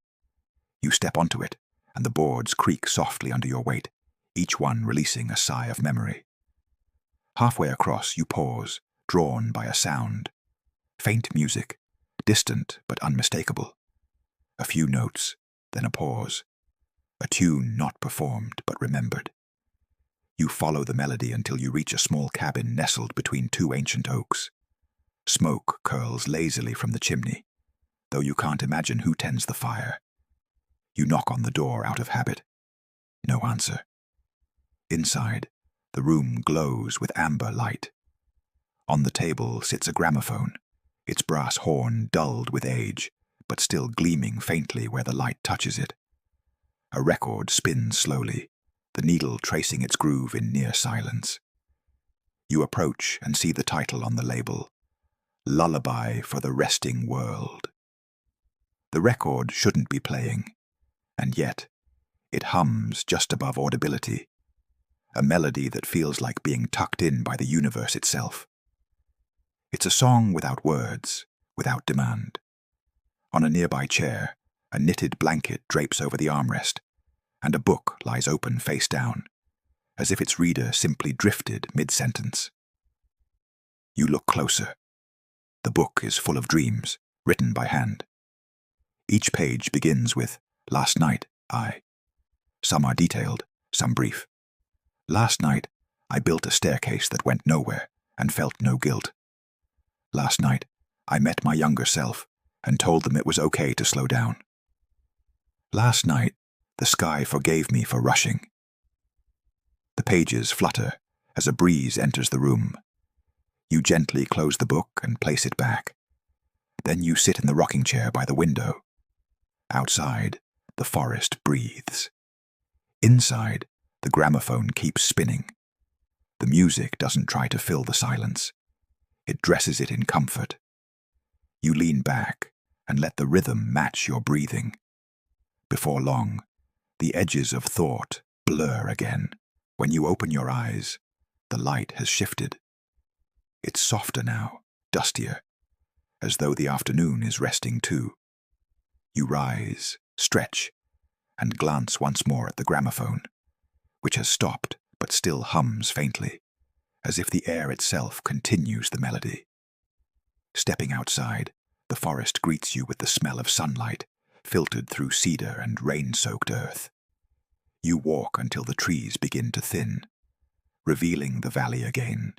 You step onto it, and the boards creak softly under your weight, each one releasing a sigh of memory. Halfway across, you pause, drawn by a sound. Faint music, distant but unmistakable. A few notes, then a pause. A tune not performed but remembered. You follow the melody until you reach a small cabin nestled between two ancient oaks. Smoke curls lazily from the chimney, though you can't imagine who tends the fire. You knock on the door out of habit. No answer. Inside, the room glows with amber light. On the table sits a gramophone, its brass horn dulled with age, but still gleaming faintly where the light touches it. A record spins slowly, the needle tracing its groove in near silence. You approach and see the title on the label, "Lullaby for the Resting World." The record shouldn't be playing, and yet it hums just above audibility, a melody that feels like being tucked in by the universe itself. It's a song without words, without demand. On a nearby chair, A knitted blanket drapes over the armrest, and a book lies open face down, as if its reader simply drifted mid-sentence. You look closer. The book is full of dreams, written by hand. Each page begins with, "Last night, I." Some are detailed, some brief. "Last night, I built a staircase that went nowhere and felt no guilt. Last night, I met my younger self and told them it was okay to slow down. Last night, the sky forgave me for rushing." The pages flutter as a breeze enters the room. You gently close the book and place it back. Then you sit in the rocking chair by the window. Outside, the forest breathes. Inside, the gramophone keeps spinning. The music doesn't try to fill the silence. It dresses it in comfort. You lean back and let the rhythm match your breathing. Before long, the edges of thought blur again. When you open your eyes, the light has shifted. It's softer now, dustier, as though the afternoon is resting too. You rise, stretch, and glance once more at the gramophone, which has stopped but still hums faintly, as if the air itself continues the melody. Stepping outside, the forest greets you with the smell of sunlight, filtered through cedar and rain-soaked earth. You walk until the trees begin to thin, revealing the valley again,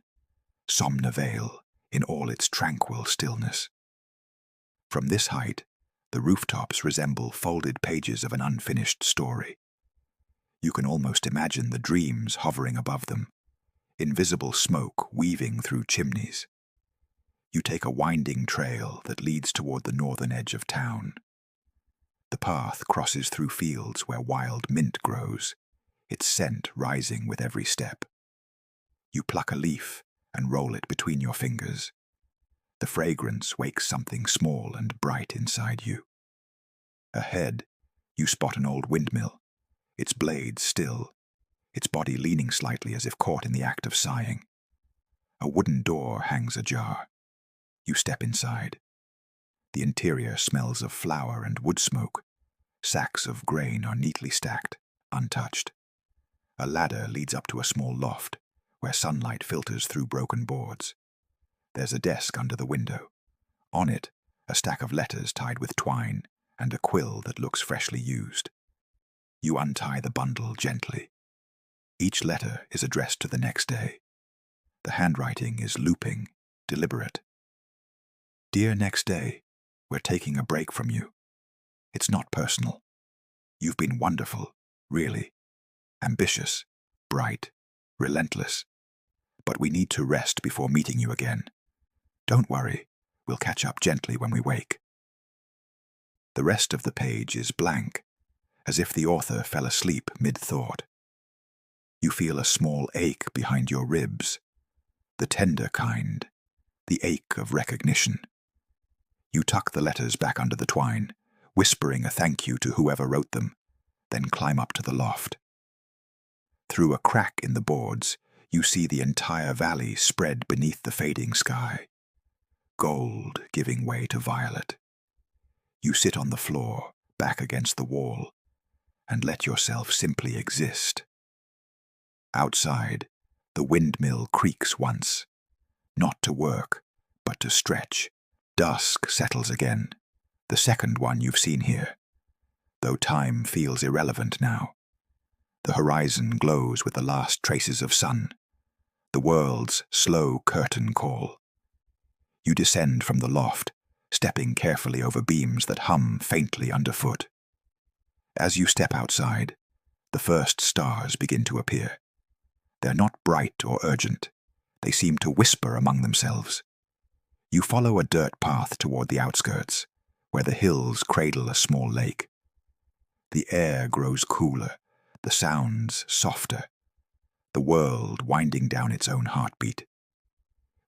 Somna Vale in all its tranquil stillness. From this height, the rooftops resemble folded pages of an unfinished story. You can almost imagine the dreams hovering above them, invisible smoke weaving through chimneys. You take a winding trail that leads toward the northern edge of town. The path crosses through fields where wild mint grows, its scent rising with every step. You pluck a leaf and roll it between your fingers. The fragrance wakes something small and bright inside you. Ahead, you spot an old windmill, its blades still, its body leaning slightly as if caught in the act of sighing. A wooden door hangs ajar. You step inside. The interior smells of flour and wood smoke. Sacks of grain are neatly stacked, untouched. A ladder leads up to a small loft, where sunlight filters through broken boards. There's a desk under the window. On it, a stack of letters tied with twine and a quill that looks freshly used. You untie the bundle gently. Each letter is addressed to the next day. The handwriting is looping, deliberate. "Dear next day, we're taking a break from you. It's not personal. You've been wonderful, really. Ambitious, bright, relentless. But we need to rest before meeting you again. Don't worry, we'll catch up gently when we wake." The rest of the page is blank, as if the author fell asleep mid-thought. You feel a small ache behind your ribs, the tender kind, the ache of recognition. You tuck the letters back under the twine, whispering a thank you to whoever wrote them, then climb up to the loft. Through a crack in the boards, you see the entire valley spread beneath the fading sky, gold giving way to violet. You sit on the floor, back against the wall, and let yourself simply exist. Outside, the windmill creaks once, not to work, but to stretch. Dusk settles again, the second one you've seen here, though time feels irrelevant now. The horizon glows with the last traces of sun, the world's slow curtain call. You descend from the loft, stepping carefully over beams that hum faintly underfoot. As you step outside, the first stars begin to appear. They're not bright or urgent. They seem to whisper among themselves. You follow a dirt path toward the outskirts, where the hills cradle a small lake. The air grows cooler, the sounds softer, the world winding down its own heartbeat.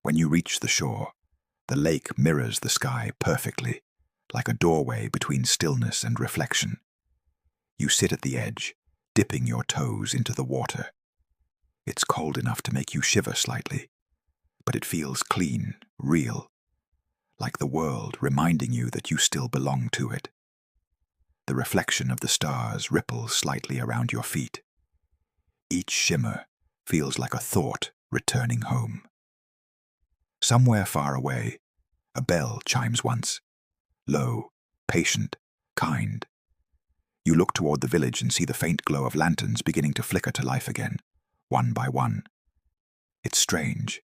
When you reach the shore, the lake mirrors the sky perfectly, like a doorway between stillness and reflection. You sit at the edge, dipping your toes into the water. It's cold enough to make you shiver slightly, but it feels clean, real, like the world reminding you that you still belong to it. The reflection of the stars ripples slightly around your feet. Each shimmer feels like a thought returning home. Somewhere far away, a bell chimes once, low, patient, kind. You look toward the village and see the faint glow of lanterns beginning to flicker to life again, one by one. It's strange.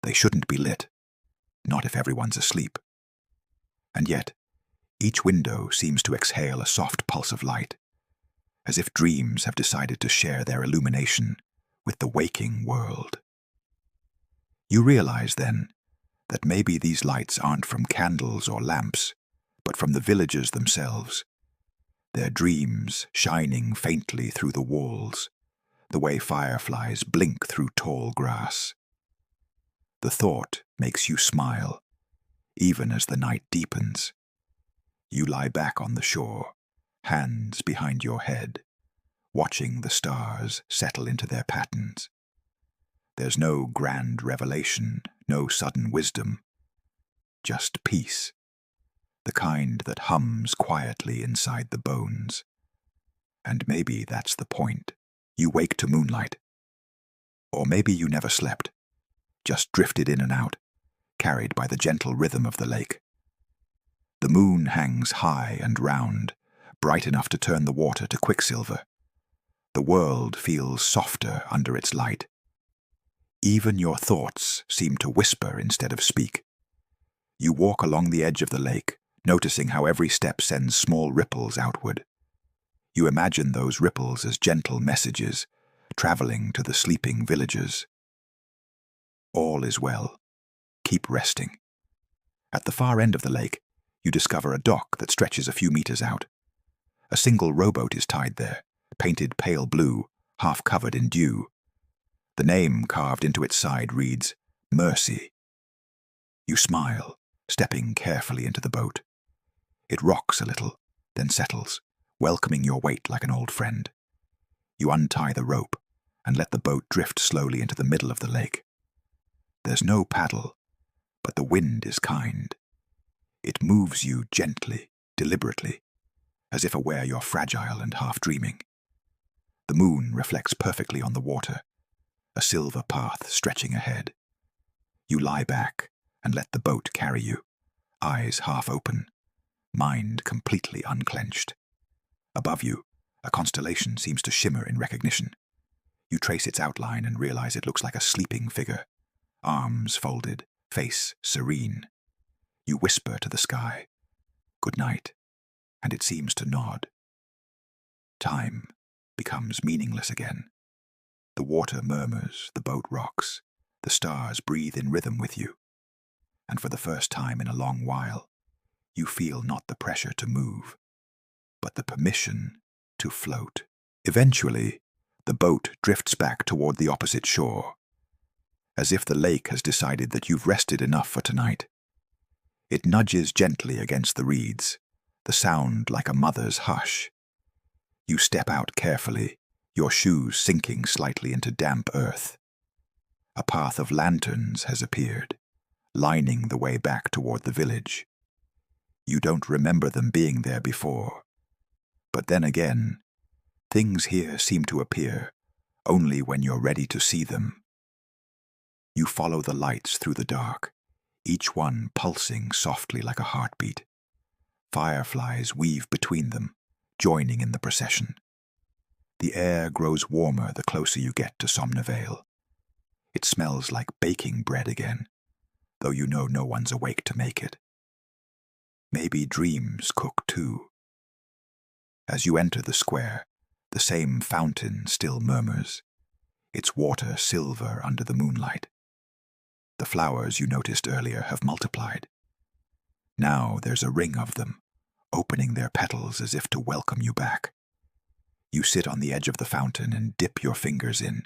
They shouldn't be lit, not if everyone's asleep. And yet, each window seems to exhale a soft pulse of light, as if dreams have decided to share their illumination with the waking world. You realize then that maybe these lights aren't from candles or lamps, but from the villagers themselves, their dreams shining faintly through the walls, the way fireflies blink through tall grass. The thought makes you smile, even as the night deepens. You lie back on the shore, hands behind your head, watching the stars settle into their patterns. There's no grand revelation, no sudden wisdom, just peace, the kind that hums quietly inside the bones. And maybe that's the point. You wake to moonlight. Or maybe you never slept, just drifted in and out, carried by the gentle rhythm of the lake. The moon hangs high and round, bright enough to turn the water to quicksilver. The world feels softer under its light. Even your thoughts seem to whisper instead of speak. You walk along the edge of the lake, noticing how every step sends small ripples outward. You imagine those ripples as gentle messages, traveling to the sleeping villagers. All is well. Keep resting. At the far end of the lake, you discover a dock that stretches a few meters out. A single rowboat is tied there, painted pale blue, half covered in dew. The name carved into its side reads, Mercy. You smile, stepping carefully into the boat. It rocks a little, then settles, welcoming your weight like an old friend. You untie the rope and let the boat drift slowly into the middle of the lake. There's no paddle, but the wind is kind. It moves you gently, deliberately, as if aware you're fragile and half-dreaming. The moon reflects perfectly on the water, a silver path stretching ahead. You lie back and let the boat carry you, eyes half open, mind completely unclenched. Above you, a constellation seems to shimmer in recognition. You trace its outline and realize it looks like a sleeping figure, arms folded, face serene. You whisper to the sky, "Good night," and it seems to nod. Time becomes meaningless again. The water murmurs, the boat rocks, the stars breathe in rhythm with you. And for the first time in a long while, you feel not the pressure to move, but the permission to float. Eventually, the boat drifts back toward the opposite shore, as if the lake has decided that you've rested enough for tonight. It nudges gently against the reeds, the sound like a mother's hush. You step out carefully, your shoes sinking slightly into damp earth. A path of lanterns has appeared, lining the way back toward the village. You don't remember them being there before. But then again, things here seem to appear only when you're ready to see them. You follow the lights through the dark, each one pulsing softly like a heartbeat. Fireflies weave between them, joining in the procession. The air grows warmer the closer you get to Somnavale. It smells like baking bread again, though you know no one's awake to make it. Maybe dreams cook too. As you enter the square, the same fountain still murmurs, its water silver under the moonlight. The flowers you noticed earlier have multiplied. Now there's a ring of them, opening their petals as if to welcome you back. You sit on the edge of the fountain and dip your fingers in.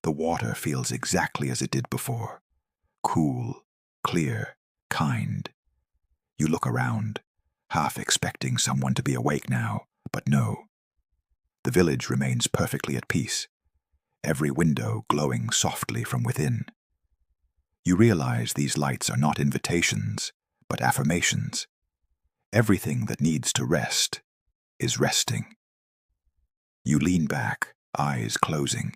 The water feels exactly as it did before, cool, clear, kind. You look around, half expecting someone to be awake now, but no. The village remains perfectly at peace, every window glowing softly from within. You realize these lights are not invitations, but affirmations. Everything that needs to rest is resting. You lean back, eyes closing,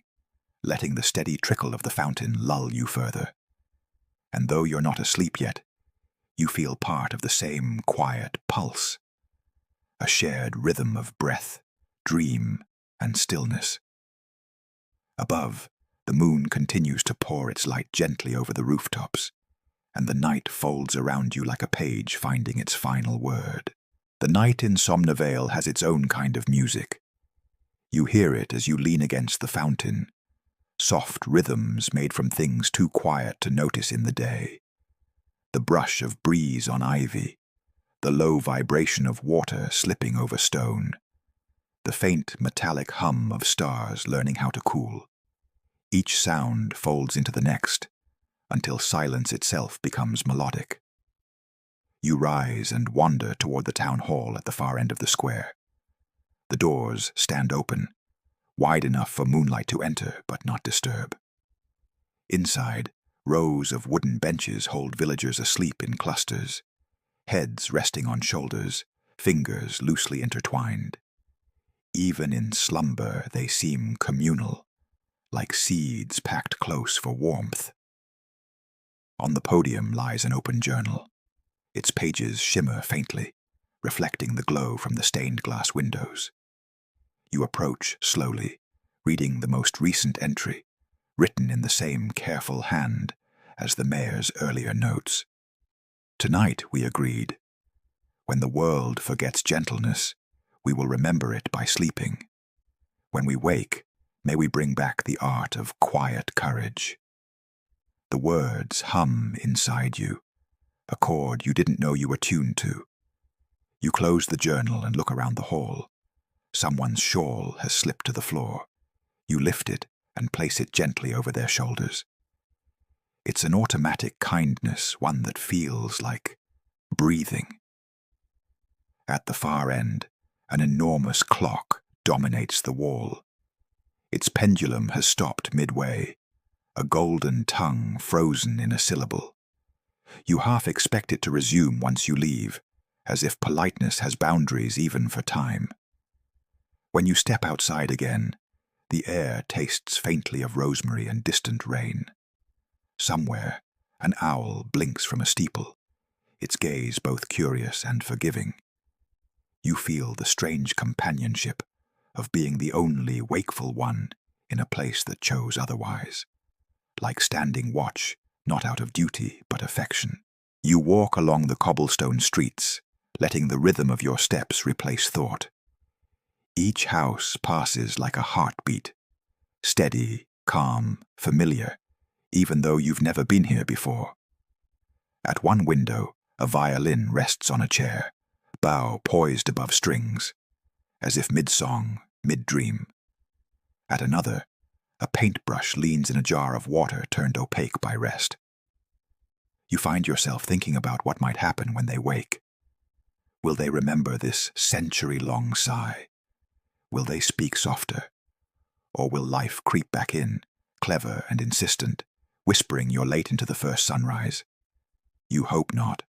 letting the steady trickle of the fountain lull you further. And though you're not asleep yet, you feel part of the same quiet pulse, a shared rhythm of breath, dream, and stillness. Above, the moon continues to pour its light gently over the rooftops, and the night folds around you like a page finding its final word. The night in Somnavale has its own kind of music. You hear it as you lean against the fountain, soft rhythms made from things too quiet to notice in the day. The brush of breeze on ivy, the low vibration of water slipping over stone, the faint metallic hum of stars learning how to cool. Each sound folds into the next, until silence itself becomes melodic. You rise and wander toward the town hall at the far end of the square. The doors stand open, wide enough for moonlight to enter but not disturb. Inside, rows of wooden benches hold villagers asleep in clusters, heads resting on shoulders, fingers loosely intertwined. Even in slumber, they seem communal, like seeds packed close for warmth. On the podium lies an open journal. Its pages shimmer faintly, reflecting the glow from the stained glass windows. You approach slowly, reading the most recent entry, written in the same careful hand as the mayor's earlier notes. Tonight, we agreed, when the world forgets gentleness, we will remember it by sleeping. When we wake, may we bring back the art of quiet courage. The words hum inside you, a chord you didn't know you were tuned to. You close the journal and look around the hall. Someone's shawl has slipped to the floor. You lift it and place it gently over their shoulders. It's an automatic kindness, one that feels like breathing. At the far end, an enormous clock dominates the wall. Its pendulum has stopped midway, a golden tongue frozen in a syllable. You half expect it to resume once you leave, as if politeness has boundaries even for time. When you step outside again, the air tastes faintly of rosemary and distant rain. Somewhere, an owl blinks from a steeple, its gaze both curious and forgiving. You feel the strange companionship of being the only wakeful one in a place that chose otherwise, like standing watch, not out of duty but affection. You walk along the cobblestone streets, letting the rhythm of your steps replace thought. Each house passes like a heartbeat, steady, calm, familiar, even though you've never been here before. At one window, a violin rests on a chair, bow poised above strings, as if mid-song, mid-dream. At another, a paintbrush leans in a jar of water turned opaque by rest. You find yourself thinking about what might happen when they wake. Will they remember this century-long sigh? Will they speak softer? Or will life creep back in, clever and insistent, whispering you're late into the first sunrise? You hope not.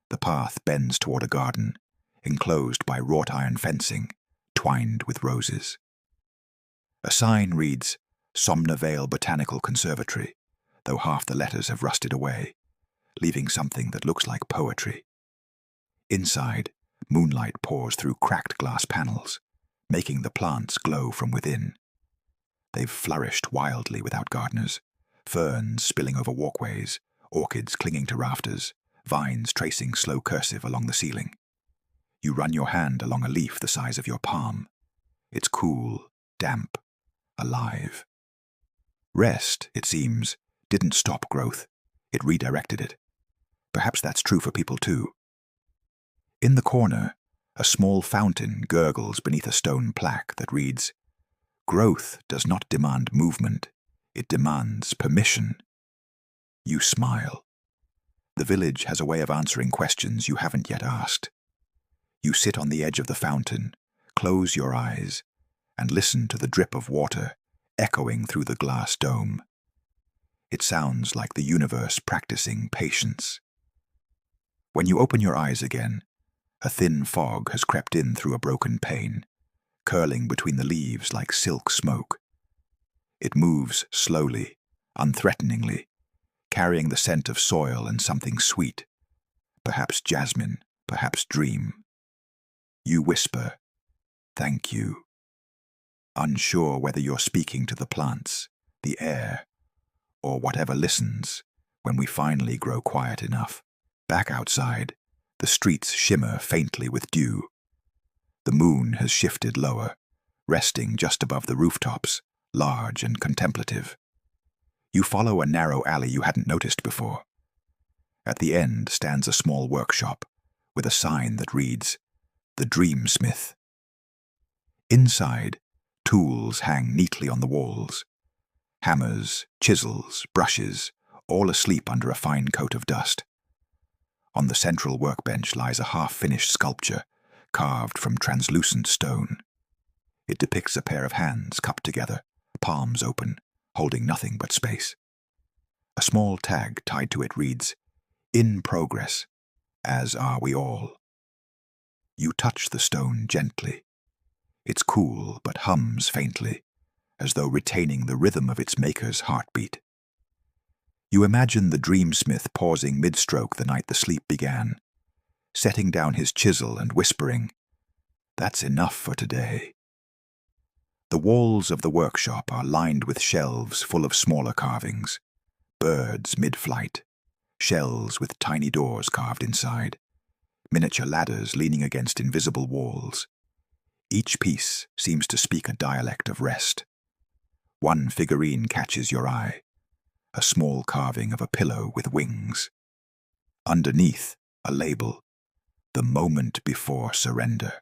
The path bends toward a garden, enclosed by wrought iron fencing, twined with roses. A sign reads, Somnavale Botanical Conservatory, though half the letters have rusted away, leaving something that looks like poetry. Inside, moonlight pours through cracked glass panels, making the plants glow from within. They've flourished wildly without gardeners, ferns spilling over walkways, orchids clinging to rafters, vines tracing slow cursive along the ceiling. You run your hand along a leaf the size of your palm. It's cool, damp, alive. Rest, it seems, didn't stop growth. It redirected it. Perhaps that's true for people too. In the corner, a small fountain gurgles beneath a stone plaque that reads, Growth does not demand movement, it demands permission. You smile. The village has a way of answering questions you haven't yet asked. You sit on the edge of the fountain, close your eyes, and listen to the drip of water echoing through the glass dome. It sounds like the universe practicing patience. When you open your eyes again, A thin fog has crept in through a broken pane, curling between the leaves like silk smoke. It moves slowly, unthreateningly, carrying the scent of soil and something sweet, perhaps jasmine, perhaps dream. You whisper, "Thank you," unsure whether you're speaking to the plants, the air, or whatever listens when we finally grow quiet enough. Back outside, the streets shimmer faintly with dew. The moon has shifted lower, resting just above the rooftops, large and contemplative. You follow a narrow alley you hadn't noticed before. At the end stands a small workshop with a sign that reads, "The Dreamsmith." Inside, tools hang neatly on the walls. Hammers, chisels, brushes, all asleep under a fine coat of dust. On the central workbench lies a half-finished sculpture, carved from translucent stone. It depicts a pair of hands cupped together, palms open, holding nothing but space. A small tag tied to it reads, "In progress, as are we all." You touch the stone gently. It's cool but hums faintly, as though retaining the rhythm of its maker's heartbeat. You imagine the dreamsmith pausing mid-stroke the night the sleep began, setting down his chisel and whispering, "That's enough for today." The walls of the workshop are lined with shelves full of smaller carvings, birds mid-flight, shells with tiny doors carved inside, miniature ladders leaning against invisible walls. Each piece seems to speak a dialect of rest. One figurine catches your eye, a small carving of a pillow with wings. Underneath, a label, "The moment before surrender."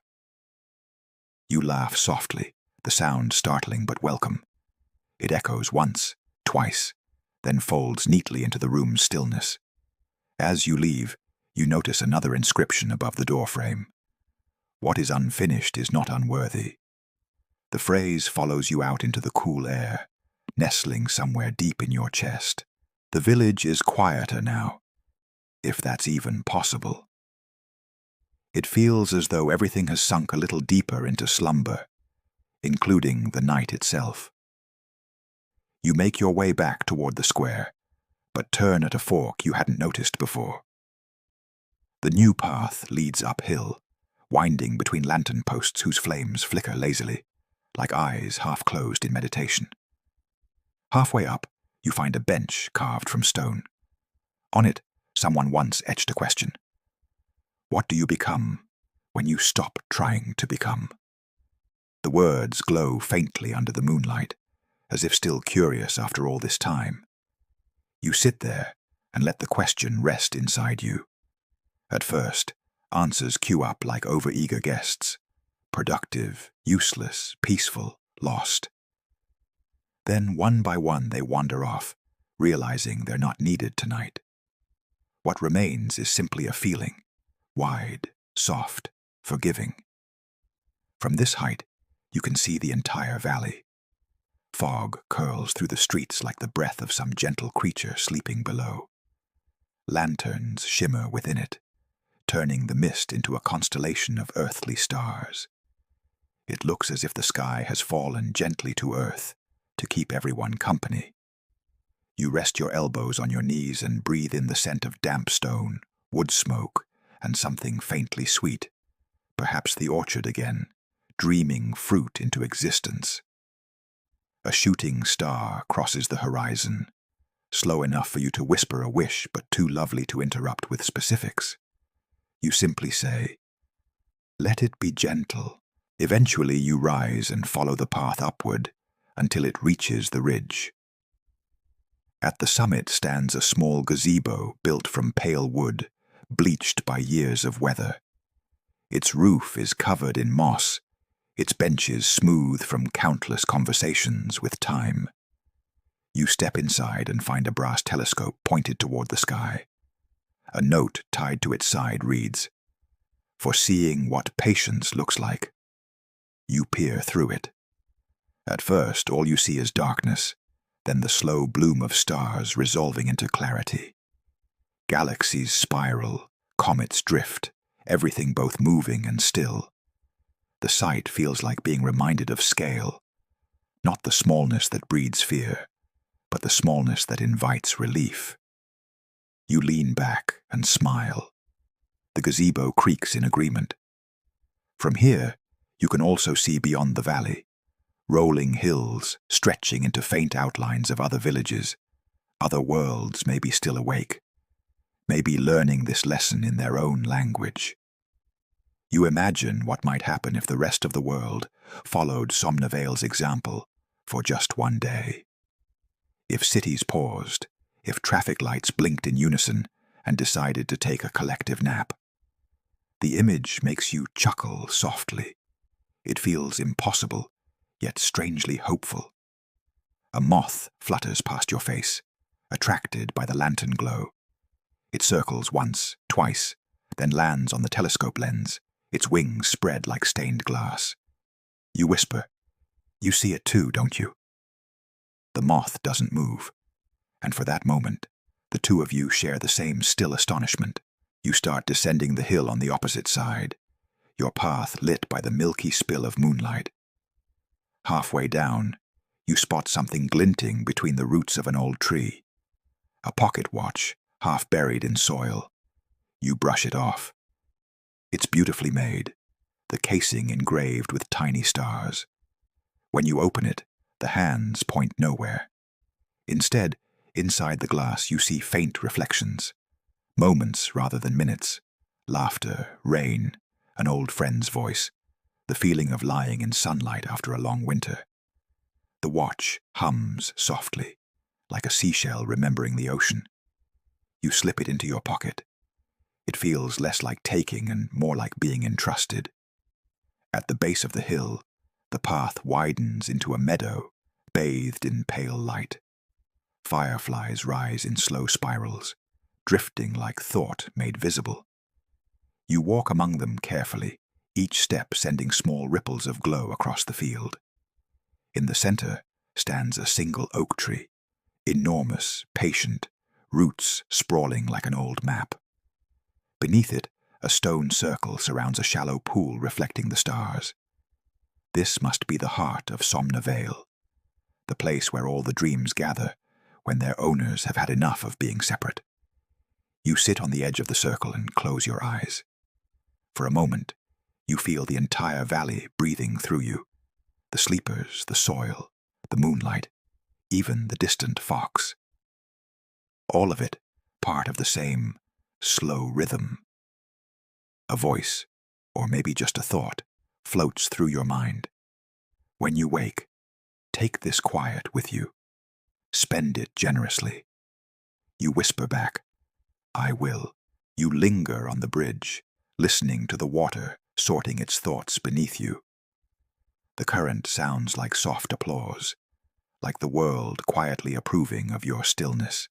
You laugh softly, the sound startling but welcome. It echoes once, twice, then folds neatly into the room's stillness. As you leave, you notice another inscription above the doorframe. "What is unfinished is not unworthy." The phrase follows you out into the cool air, nestling somewhere deep in your chest. The village is quieter now, if that's even possible. It feels as though everything has sunk a little deeper into slumber, including the night itself. You make your way back toward the square, but turn at a fork you hadn't noticed before. The new path leads uphill, winding between lantern posts whose flames flicker lazily, like eyes half closed in meditation. Halfway up, you find a bench carved from stone. On it, someone once etched a question. "What do you become when you stop trying to become?" The words glow faintly under the moonlight, as if still curious after all this time. You sit there and let the question rest inside you. At first, answers queue up like overeager guests. Productive, useless, peaceful, lost. Then one by one they wander off, realizing they're not needed tonight. What remains is simply a feeling, wide, soft, forgiving. From this height, you can see the entire valley. Fog curls through the streets like the breath of some gentle creature sleeping below. Lanterns shimmer within it, turning the mist into a constellation of earthly stars. It looks as if the sky has fallen gently to earth to keep everyone company. You rest your elbows on your knees and breathe in the scent of damp stone, wood smoke, and something faintly sweet, perhaps the orchard again, dreaming fruit into existence. A shooting star crosses the horizon, slow enough for you to whisper a wish but too lovely to interrupt with specifics. You simply say, "Let it be gentle." Eventually you rise and follow the path upward until it reaches the ridge. At the summit stands a small gazebo built from pale wood, bleached by years of weather. Its roof is covered in moss, its benches smooth from countless conversations with time. You step inside and find a brass telescope pointed toward the sky. A note tied to its side reads, "For seeing what patience looks like." You peer through it. At first, all you see is darkness, then the slow bloom of stars resolving into clarity. Galaxies spiral, comets drift, everything both moving and still. The sight feels like being reminded of scale, not the smallness that breeds fear, but the smallness that invites relief. You lean back and smile. The gazebo creaks in agreement. From here, you can also see beyond the valley, rolling hills stretching into faint outlines of other villages. Other worlds may be still awake, maybe learning this lesson in their own language. You imagine what might happen if the rest of the world followed Somnavale's example for just one day. If cities paused, if traffic lights blinked in unison and decided to take a collective nap. The image makes you chuckle softly. It feels impossible, yet strangely hopeful. A moth flutters past your face, attracted by the lantern glow. It circles once, twice, then lands on the telescope lens, its wings spread like stained glass. You whisper, "You see it too, don't you?" The moth doesn't move, and for that moment, the two of you share the same still astonishment. You start descending the hill on the opposite side, your path lit by the milky spill of moonlight. Halfway down, you spot something glinting between the roots of an old tree. A pocket watch, half buried in soil. You brush it off. It's beautifully made, the casing engraved with tiny stars. When you open it, the hands point nowhere. Instead, inside the glass you see faint reflections. Moments rather than minutes. Laughter, rain, an old friend's voice. The feeling of lying in sunlight after a long winter. The watch hums softly, like a seashell remembering the ocean. You slip it into your pocket. It feels less like taking and more like being entrusted. At the base of the hill, the path widens into a meadow, bathed in pale light. Fireflies rise in slow spirals, drifting like thought made visible. You walk among them carefully, each step sending small ripples of glow across the field. In the center stands a single oak tree, enormous, patient, roots sprawling like an old map. Beneath it, a stone circle surrounds a shallow pool reflecting the stars. This must be the heart of Somnavale, the place where all the dreams gather when their owners have had enough of being separate. You sit on the edge of the circle and close your eyes. For a moment, you feel the entire valley breathing through you. The sleepers, the soil, the moonlight, even the distant fox. All of it part of the same slow rhythm. A voice, or maybe just a thought, floats through your mind. When you wake, take this quiet with you. Spend it generously. You whisper back, "I will." You linger on the bridge, listening to the water sorting its thoughts beneath you. The current sounds like soft applause, like the world quietly approving of your stillness.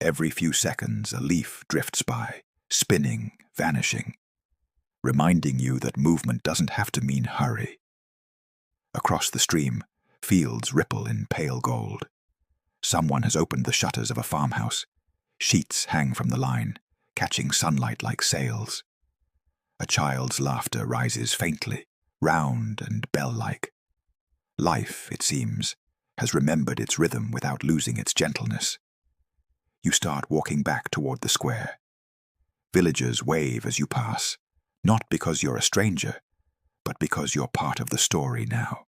Every few seconds a leaf drifts by, spinning, vanishing, reminding you that movement doesn't have to mean hurry. Across the stream, fields ripple in pale gold. Someone has opened the shutters of a farmhouse. Sheets hang from the line, catching sunlight like sails. A child's laughter rises faintly, round and bell-like. Life, it seems, has remembered its rhythm without losing its gentleness. You start walking back toward the square. Villagers wave as you pass, not because you're a stranger, but because you're part of the story now.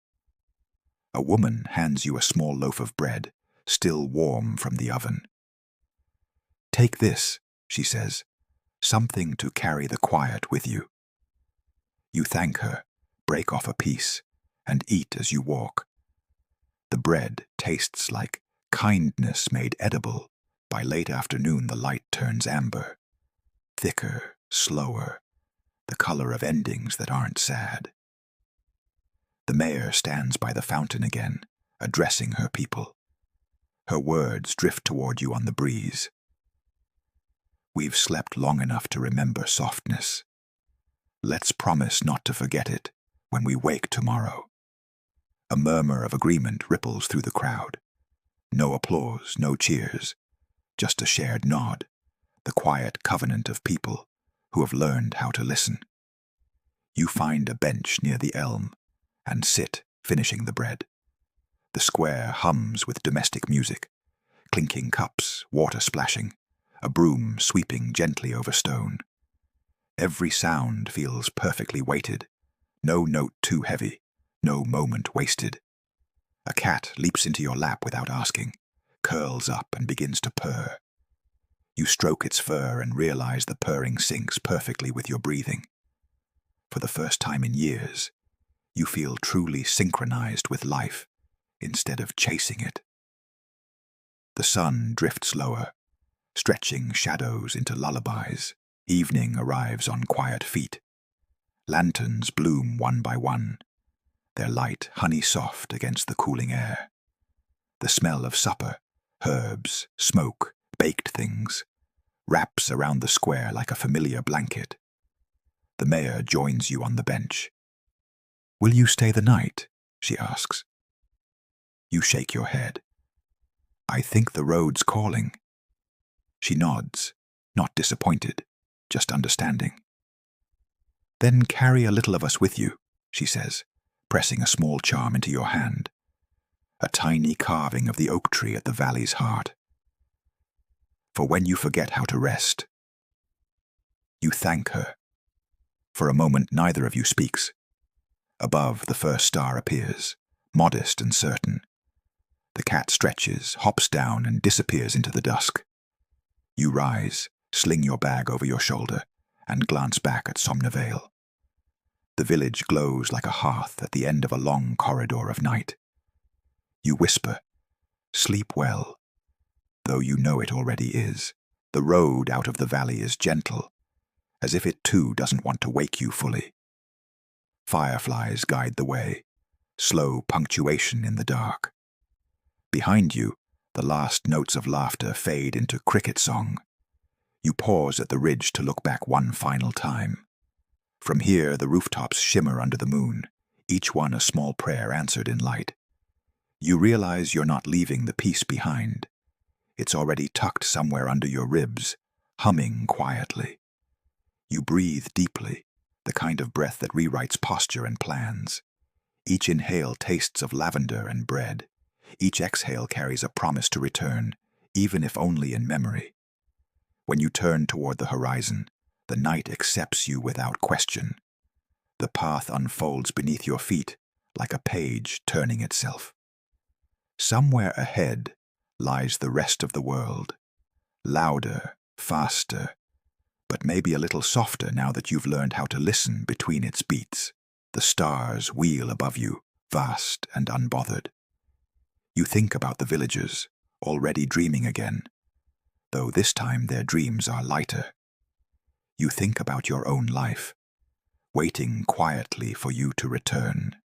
A woman hands you a small loaf of bread, still warm from the oven. "Take this," she says, "something to carry the quiet with you." You thank her, break off a piece, and eat as you walk. The bread tastes like kindness made edible. By late afternoon the light turns amber. Thicker, slower, the color of endings that aren't sad. The mayor stands by the fountain again, addressing her people. Her words drift toward you on the breeze. "We've slept long enough to remember softness. Let's promise not to forget it when we wake tomorrow." A murmur of agreement ripples through the crowd. No applause, no cheers, just a shared nod, the quiet covenant of people who have learned how to listen. You find a bench near the elm and sit, finishing the bread. The square hums with domestic music, clinking cups, water splashing, a broom sweeping gently over stone. Every sound feels perfectly weighted, no note too heavy, no moment wasted. A cat leaps into your lap without asking, curls up and begins to purr. You stroke its fur and realize the purring syncs perfectly with your breathing. For the first time in years, you feel truly synchronized with life instead of chasing it. The sun drifts lower, stretching shadows into lullabies. Evening arrives on quiet feet. Lanterns bloom one by one, their light honey-soft against the cooling air. The smell of supper, herbs, smoke, baked things, wraps around the square like a familiar blanket. The mayor joins you on the bench. "Will you stay the night?" she asks. You shake your head. "I think the road's calling." She nods, not disappointed, just understanding. "Then carry a little of us with you," she says, pressing a small charm into your hand. A tiny carving of the oak tree at the valley's heart. For when you forget how to rest. You thank her. For a moment, neither of you speaks. Above, the first star appears, modest and certain. The cat stretches, hops down, and disappears into the dusk. You rise, sling your bag over your shoulder, and glance back at Somnavale. The village glows like a hearth at the end of a long corridor of night. You whisper, "Sleep well," though you know it already is. The road out of the valley is gentle, as if it too doesn't want to wake you fully. Fireflies guide the way, slow punctuation in the dark. Behind you, the last notes of laughter fade into cricket song. You pause at the ridge to look back one final time. From here, the rooftops shimmer under the moon, each one a small prayer answered in light. You realize you're not leaving the peace behind. It's already tucked somewhere under your ribs, humming quietly. You breathe deeply, the kind of breath that rewrites posture and plans. Each inhale tastes of lavender and bread. Each exhale carries a promise to return, even if only in memory. When you turn toward the horizon, the night accepts you without question. The path unfolds beneath your feet, like a page turning itself. Somewhere ahead lies the rest of the world, louder, faster, but maybe a little softer now that you've learned how to listen between its beats. The stars wheel above you, vast and unbothered. You think about the villagers, already dreaming again, though this time their dreams are lighter. You think about your own life, waiting quietly for you to return.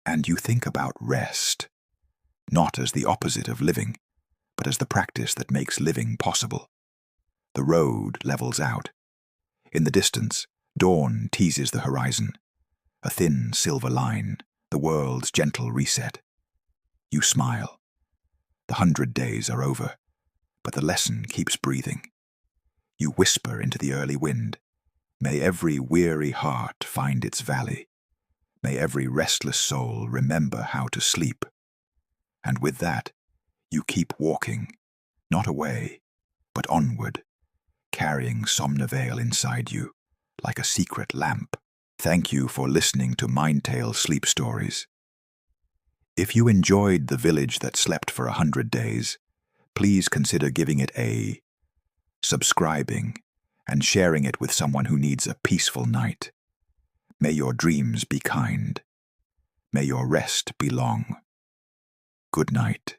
And you think about rest, not as the opposite of living, but as the practice that makes living possible. The road levels out. In the distance, dawn teases the horizon, a thin silver line, the world's gentle reset. You smile. The 100 days are over, but the lesson keeps breathing. You whisper into the early wind, "May every weary heart find its valley. May every restless soul remember how to sleep." And with that, you keep walking, not away, but onward, carrying Somnavale inside you, like a secret lamp. Thank you for listening to Mindtales Sleep Stories. If you enjoyed The Village That Slept for 100 Days, please consider giving it a subscribing and sharing it with someone who needs a peaceful night. May your dreams be kind. May your rest be long. Good night.